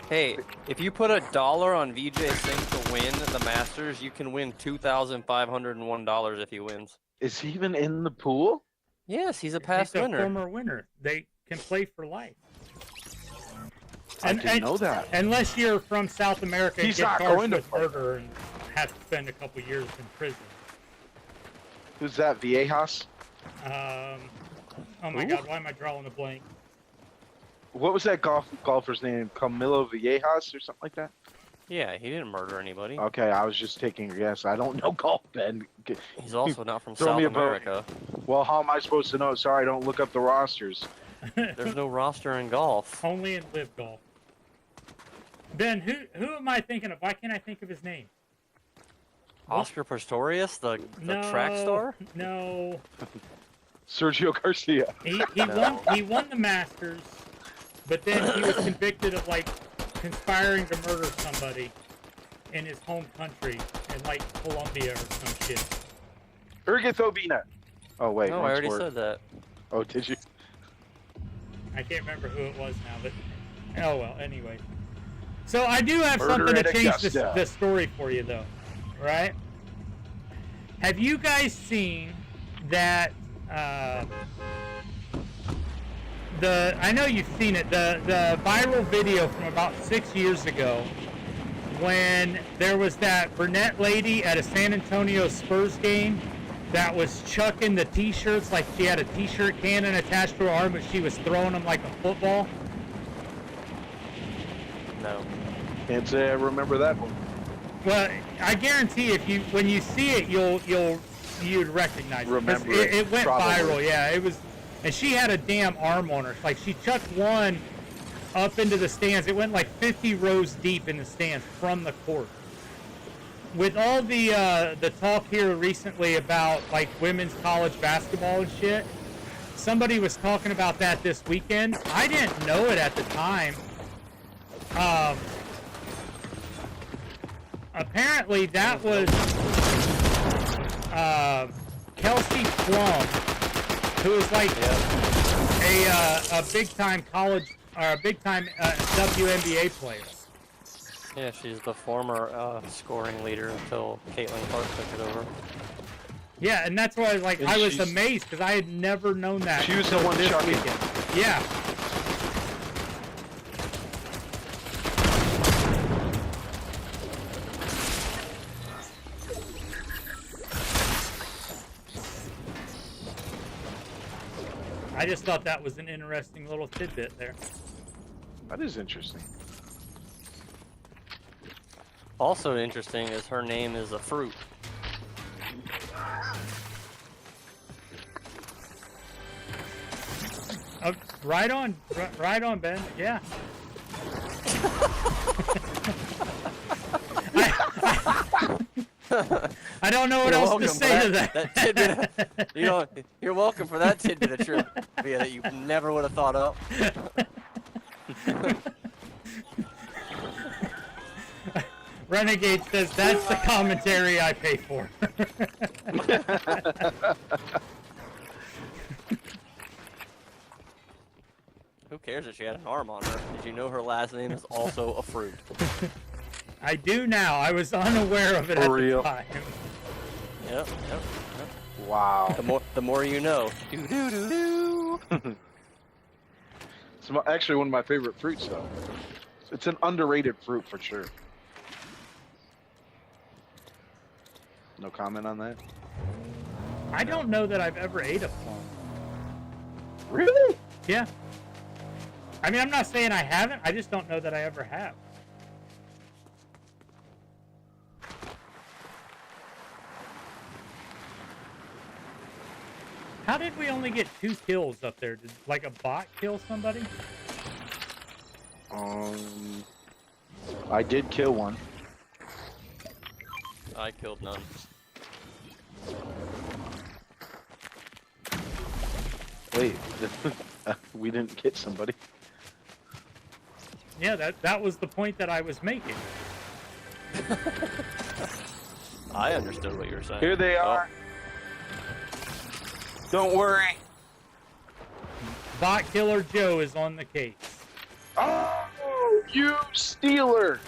Hey, if you put $1 on BGSM to win the Masters, you can win $2,501 if he wins. Is he even in the pool? Yes, he's a past He's a winner. former winner. They can play for life. I didn't know that. Unless you're from South America and He's get not charged going to with play. murder and have to spend a couple years in prison. Who's that, Viejas? Oh my God, why am I drawing a blank? What was that golfer's name? Camilo Viejas or something like that? Yeah, he didn't murder anybody. Okay, I was just taking a guess. I don't know golf, Ben. He's also not from Throw South me a bone. America. Well, how am I supposed to know? Sorry, I don't look up the rosters. There's no roster in golf. Only in live golf. Ben, who am I thinking of? Why can't I think of his name? Oscar Pistorius, the track star? No. Sergio Garcia. He won the Masters, but then he was convicted of like conspiring to murder somebody in his home country in like Colombia or some shit. Urgithobina. Oh wait, No, wrong I already sport. said that. Oh, did you? I can't remember who it was now, but oh well. Anyway, so I do have Murder something at to change Augusta. this story for you, though. Right? Have you guys seen that? I know you've seen it. The viral video from about 6 years ago, when there was that brunette lady at a San Antonio Spurs game that was chucking the T-shirts like she had a T-shirt cannon attached to her arm, but she was throwing them like a football. No. Can't say I remember that one. Well, I guarantee when you see it, you'd recognize it. 'Cause Remember it went probably. viral. Yeah, it was, and she had a damn arm on her. Like she chucked one up into the stands. It went like 50 rows deep in the stands from the court. With all the talk here recently about like women's college basketball and shit, somebody was talking about that this weekend. I didn't know it at the time. Apparently that was Kelsey Plum, who is like a big time college or a big time WNBA player. Yeah, she's the former scoring leader until Caitlin Clark took it over. Yeah, and that's why And I was she's- amazed because I had never known that. She was the until one this chucking. weekend. Yeah. I just thought that was an interesting little tidbit there. That is interesting. Also interesting is her name is a fruit. Right on, Ben. Yeah. I don't know what You're else welcome to for say to that. tidbit. You're welcome for that tidbit of trivia that you never would have thought of. Renegade says that's the commentary I pay for. Who cares if she had an arm on her? Did you know her last name is also a fruit? I do now. I was unaware of it For at real. the time. Yep. Wow. The more you know. Do do do do. It's actually one of my favorite fruits, though. It's an underrated fruit for sure. No comment on that? I don't know that I've ever ate a plum. Really? Yeah. I mean, I'm not saying I haven't. I just don't know that I ever have. How did we only get 2 kills up there? Did like a bot kill somebody? I did kill one. I killed none. Wait, we didn't get somebody. Yeah, that was the point that I was making. I understood what you were saying. Here they are. Don't worry. Bot Killer Joe is on the case. Oh, you stealer!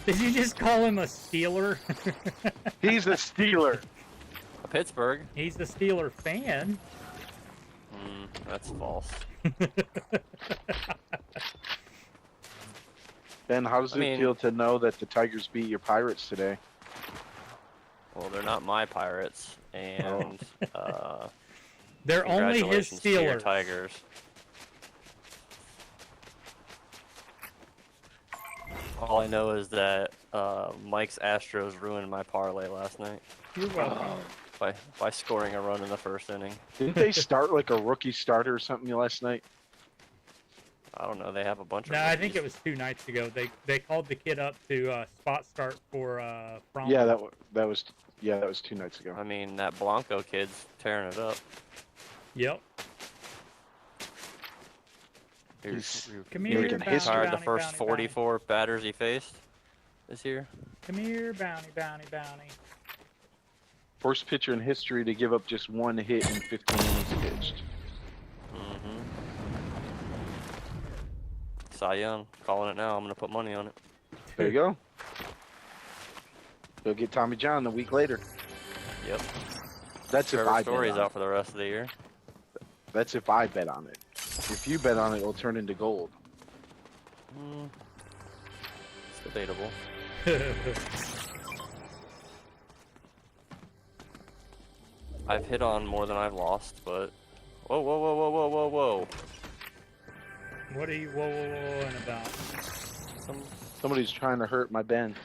Did you just call him a Steeler? He's a stealer. Pittsburgh. He's a Steeler fan. That's false. Ben, how does it feel to know that the Tigers beat your Pirates today? Well, they're not my Pirates, and they're only his congratulations to your Steelers. Tigers. All I know is that Mike's Astros ruined my parlay last night. You're welcome. By scoring a run in the first inning. Didn't they start like a rookie starter or something last night? I don't know. They have a bunch of. No, I think it was 2 nights ago. They called the kid up to spot start for Prom. Yeah, that was 2 nights ago. I mean, that Blanco kid's tearing it up. Yep. Come here, making bounty, history. Tired the bounty, first bounty, 44 batters he faced this year. Come here, bounty, bounty, bounty. First pitcher in history to give up just 1 hit in 15 innings pitched. Cy Young, calling it now. I'm gonna put money on it. There you go. He'll get Tommy John a week later. Yep. That's if Trevor I Story's bet on out for the rest of the year. it. That's if I bet on it. If you bet on it, it'll turn into gold. It's debatable. I've hit on more than I've lost, but whoa, whoa, whoa, whoa, whoa, whoa, whoa! What are you whoa-whoa-whoa-ing about? Somebody's trying to hurt my Ben.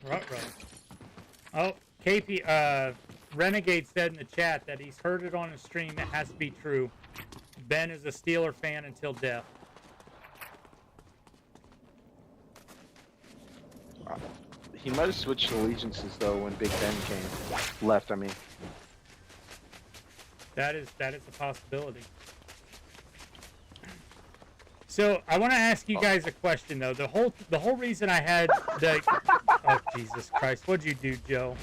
Ruh-roh. Oh, KP, Renegade said in the chat that he's heard it on a stream. It has to be true. Ben is a Steeler fan until death. He might have switched allegiances though when Big Ben left. I mean, That is a possibility. So I want to ask you guys a question though. The whole reason I had the oh Jesus Christ, what'd you do, Joe?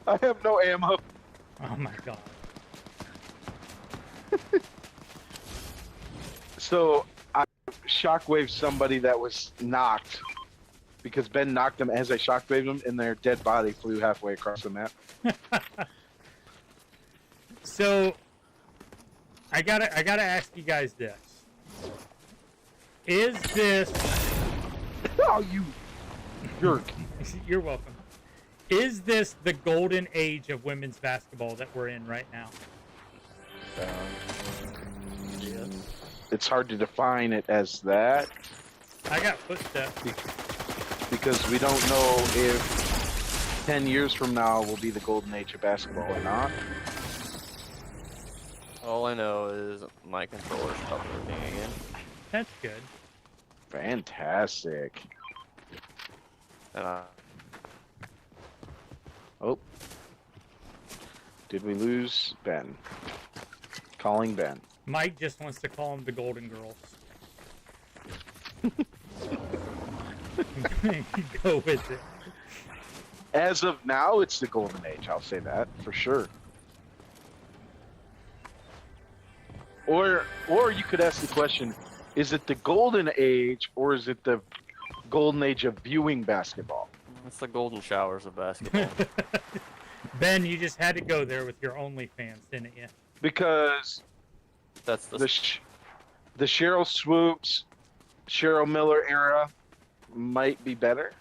I have no ammo. Oh my God. So I shockwaved somebody that was knocked because Ben knocked them as I shockwaved them, and their dead body flew halfway across the map. So I gotta ask you guys this. Is this Oh, you jerk. You're welcome. Is this the golden age of women's basketball that we're in right now? It's hard to define it as that I got footsteps. because we don't know if 10 years from now will be the golden age of basketball or not. All I know is my controller's stopped working again. That's good. Fantastic. And Oh. Did we lose Ben? Calling Ben. Mike just wants to call them the Golden Girls. Go with it. As of now, it's the golden age. I'll say that for sure. Or you could ask the question, is it the golden age or is it the golden age of viewing basketball? it's the golden showers of basketball. Ben, you just had to go there with your OnlyFans, didn't you? Because That's the Cheryl Swoops, Cheryl Miller era might be better.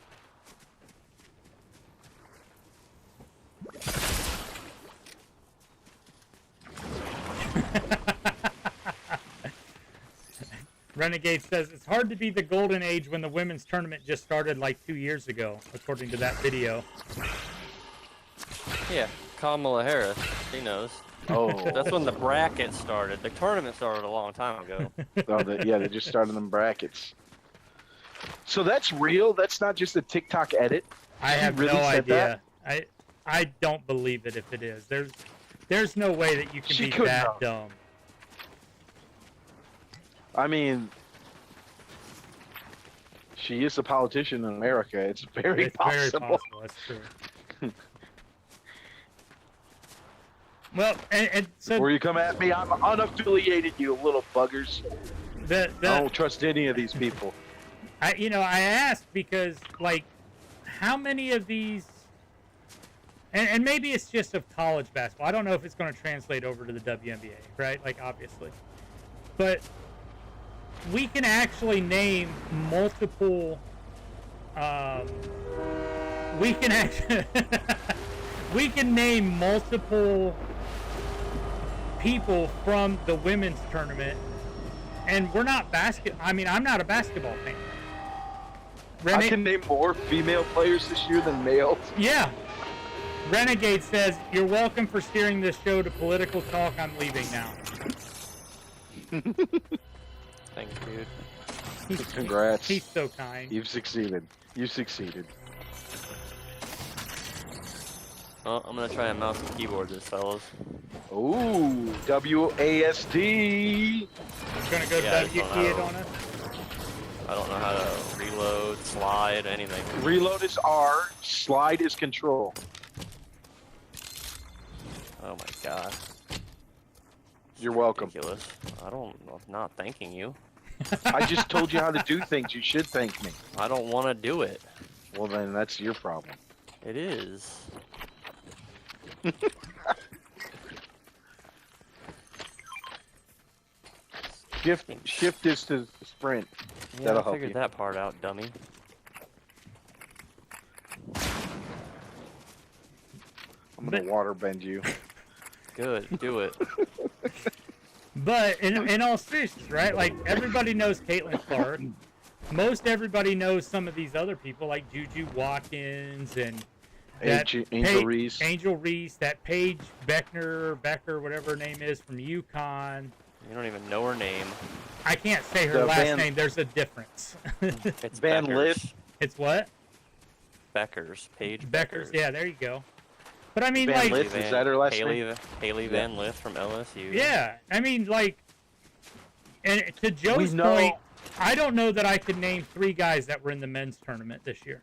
Renegade says it's hard to be the golden age when the women's tournament just started like 2 years ago, according to that video. Yeah, Kamala Harris. She knows. Oh, That's when the bracket started. The tournament started a long time ago. yeah, they just started them brackets. So that's real. That's not just a TikTok edit. I have really no said idea. I don't believe it if it is. There's no way that you can She be couldn't that have. dumb. I mean, she is a politician in America. It's very It's possible. very possible. That's true. Well, and so Where you come at me, I'm unaffiliated, you little buggers. the I don't trust any of these people. I asked because, like, how many of these, and maybe it's just of college basketball. I don't know if it's going to translate over to the WNBA, right? Like, obviously. But we can actually name multiple, we can actually, we can name multiple people from the women's tournament, and we're not I'm not a basketball fan. I can name more female players this year than males. Yeah. Renegade says, "You're welcome for steering this show to political talk. I'm leaving now." Thanks, dude. Congrats. He's so kind. You've succeeded. You've succeeded. Well, I'm gonna try and mouse and keyboard this, fellas. Ooh, WASD. Gonna go Yeah, I W don't key it know. on us. I don't know how to reload, slide, anything. Reload is R. Slide is control. Oh my god. You're welcome. Ridiculous. I'm not thanking you. I just told you how to do things. You should thank me. I don't want to do it. Well, then that's your problem. It is. Shift is to sprint. Yeah, That'll I help figured you. that part out, dummy. I'm gonna water bend you. Good, do it. But in all seriousness, right? Like, everybody knows Caitlin Clark. Most everybody knows some of these other people, like Juju Watkins and that Angel Reese. Angel Reese, that Paige Becker, whatever her name is, from UConn. You don't even know her name. I can't say her The last Van- name. There's a difference. It's Van Beckers. Lith. It's what? Paige Beckers. Beckers. Yeah, there you go. But I mean, Van like, Lith. Is that her last name? Haley Van Lith from LSU. yeah, I mean, like, and to Joe's know- point, I don't know that I could name 3 guys that were in the men's tournament this year.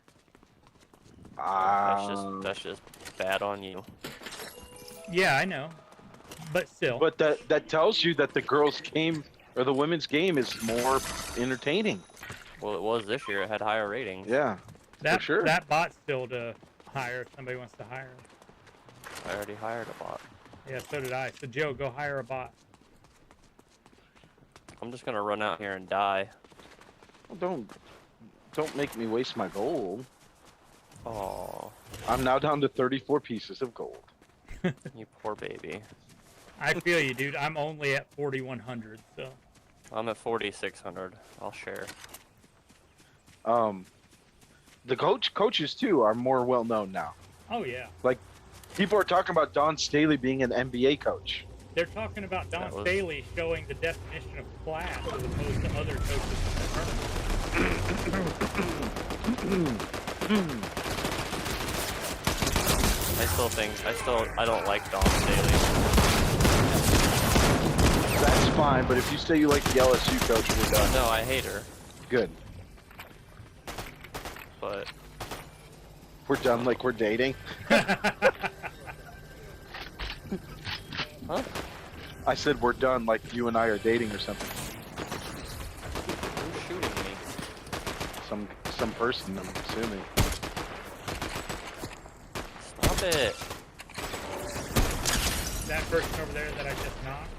That's just bad on you. Yeah, I know, but still. But that tells you that the girls' game or the women's game is more entertaining. Well, it was this year. It had higher ratings. Yeah, that for sure. that bot's still to hire if somebody wants to hire him. I already hired a bot. Yeah, so did I. So Joe, go hire a bot. I'm just gonna run out here and die. Well, don't make me waste my gold. Oh, I'm now down to 34 pieces of gold. you poor baby. I feel you, dude. I'm only at 4,100, so. I'm at 4,600. I'll share. The coaches too are more well known now. Oh yeah. Like, people are talking about Don Staley being an NBA coach. They're talking about Don That was- Staley showing the definition of class as opposed to other coaches in the tournament. I don't like Don Staley. That's fine, but if you say you like the LSU coach, we're done. No, I hate her, Good. but We're done like we're dating. huh? I said we're done like you and I are dating or something. Who's shooting me? Some person, I'm assuming. Stop it! That person over there that I just knocked.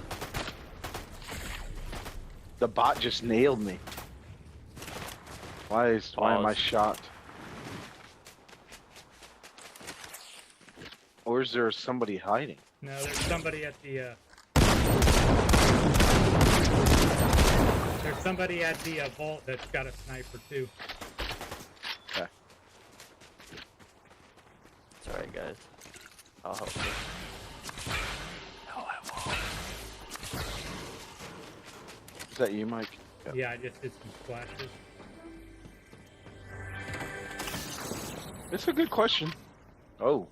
The bot just nailed me. Why am I Pause. shot? Or is there somebody hiding? No, there's somebody at the There's somebody at the vault that's got a sniper too. Okay. It's alright, guys. I'll help you. No, I won't. Is that you, Mike? Yep. Yeah, I just did some splashes. It's a good question. Oh.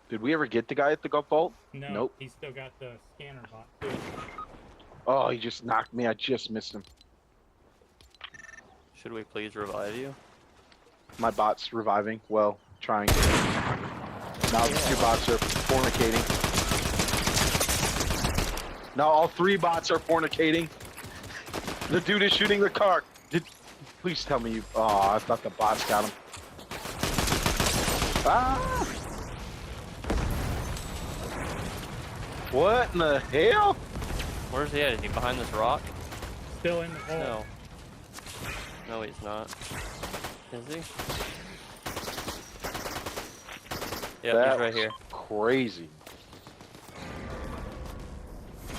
Did we ever get the guy at the golf vault? No, Nope. he's still got the scanner bot too. Oh, he just knocked me. I just missed him. Should we please revive you? My bot's reviving. Well, trying to. Now the 2 bots are fornicating. Now all 3 bots are fornicating. The dude is shooting the car. Please tell me you. Oh, I thought the bots got him. Ah! What in the hell? Where's he at? Is he behind this rock? Still in the vault. No. No, he's not. Is he? Yep, That he's right was here. Crazy.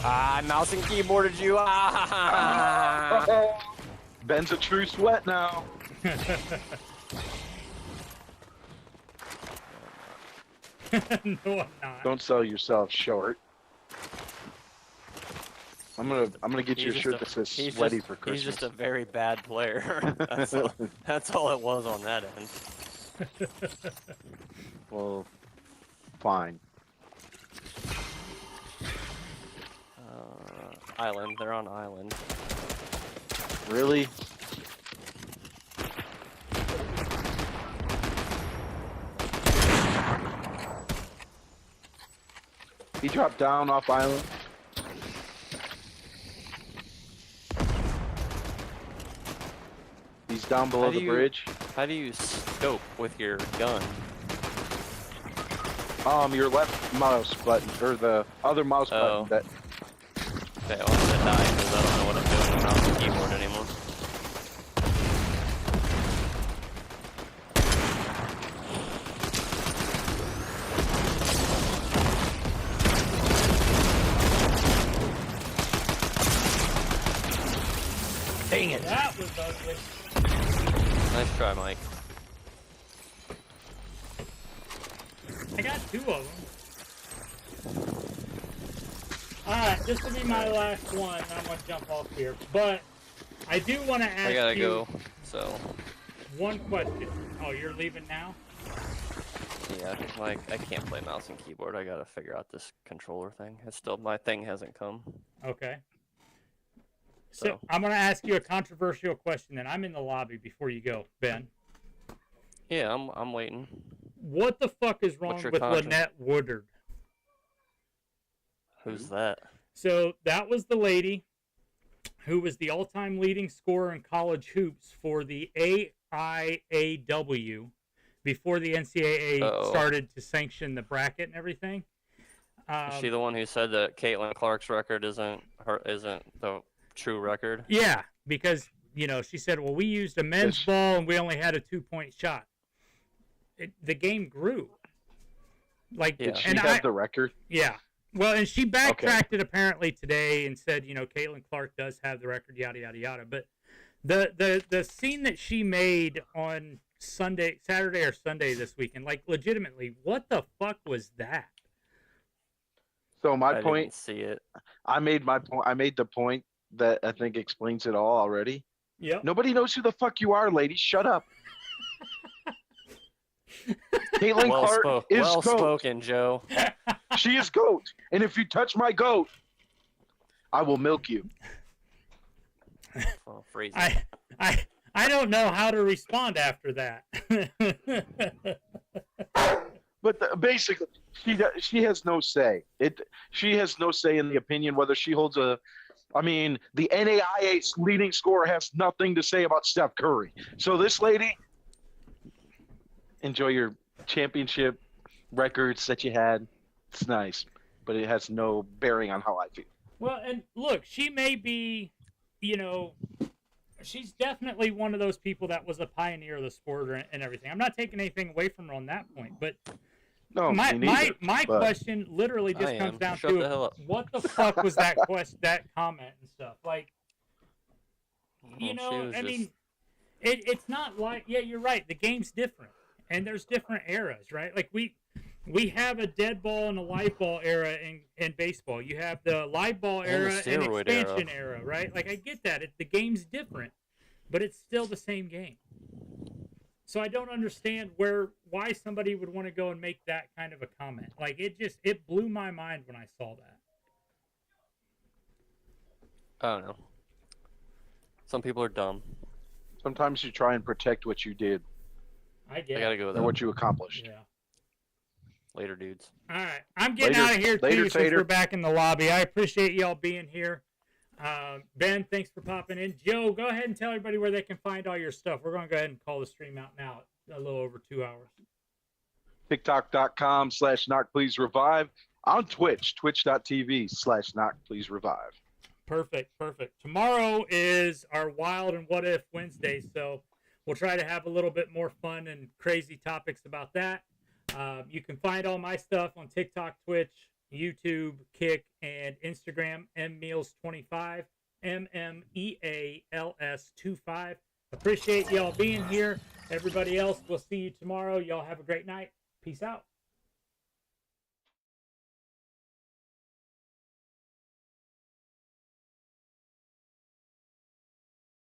Ah, mouse and keyboarded you. Ah! Ben's a true sweat now. No, I'm not. Don't sell yourself short. I'm gonna get you a shirt that says "sweaty for Christmas." He's just a very bad player. That's all it was on that end. Well, fine. Island. They're on island. Really? He dropped down off island. He's down below the bridge. How do you scope with your gun? Your left mouse button, or the other mouse button that. Okay, well, I'm gonna die because I don't know what I'm doing with mouse and keyboard anymore. Dang it! That was ugly. Nice try, Mike. I got 2 of them. Alright, this will be my last one, and I'm going to jump off here. But I do want to ask I gotta you go, so. one question. Oh, you're leaving now? Yeah, like, I can't play mouse and keyboard. I gotta figure out this controller thing. It's still, my thing hasn't come. Okay. So I'm going to ask you a controversial question, then. I'm in the lobby before you go, Ben. Yeah, I'm waiting. What the fuck is wrong with Lynette Woodard? Who's that? So that was the lady who was the all-time leading scorer in college hoops for the AIAW before the NCAA started to sanction the bracket and everything. Is she the one who said that Caitlin Clark's record isn't the true record? Yeah, because she said, well, we used a men's ball and we only had a 2-point shot. The game grew. Did she have the record? Yeah. Well, and she backtracked it apparently today and said, Caitlin Clark does have the record, yada yada yada. But the scene that she made on Saturday or Sunday this weekend, legitimately, what the fuck was that? So my I point. Didn't see it. I made my point. I made the point that I think explains it all already. Yeah. Nobody knows who the fuck you are, lady. Shut up. Caitlin Clark is well GOAT. Spoken, Joe. She is GOAT. And if you touch my GOAT, I will milk you. Well, phrasing. I don't know how to respond after that. But basically, she has no say. She has no say in the opinion whether she holds a. I mean, the NAIA's leading scorer has nothing to say about Steph Curry. So this lady, enjoy your championship records that you had. It's nice, but it has no bearing on how I feel. Well, and look, she may be, she's definitely one of those people that was a pioneer of the sport and everything. I'm not taking anything away from her on that point, but No, my me neither, my but question literally just I comes am. down Shut the to hell up. what the fuck was that that comment and stuff. Like, you Well, she know, was I just- mean, it's not like, yeah, you're right. The game's different, and there's different eras, right? Like we have a dead ball and a live ball era in baseball. You have the live ball And the era and steroid expansion era, right? Like I get that. The game's different, but it's still the same game. So I don't understand why somebody would want to go and make that kind of a comment. Like it blew my mind when I saw that. I don't know. Some people are dumb. sometimes you try and protect what you did I get I gotta it. go with and that. what you accomplished. Yeah. Later, dudes. All right, I'm getting Later- out of here too later, since Tater. we're back in the lobby. I appreciate y'all being here. Ben, thanks for popping in. Joe, go ahead and tell everybody where they can find all your stuff. We're going to go ahead and call the stream out now. It's a little over 2 hours. TikTok.com/knockpleaserevive. On Twitch, twitch.tv/knockpleaserevive. Perfect. Tomorrow is our Wild and What If Wednesday, so we'll try to have a little bit more fun and crazy topics about that. You can find all my stuff on TikTok, Twitch, YouTube, Kick, and Instagram, mmeals25, MMEALS25. Appreciate y'all being here. Everybody else, we'll see you tomorrow. Y'all have a great night. Peace out.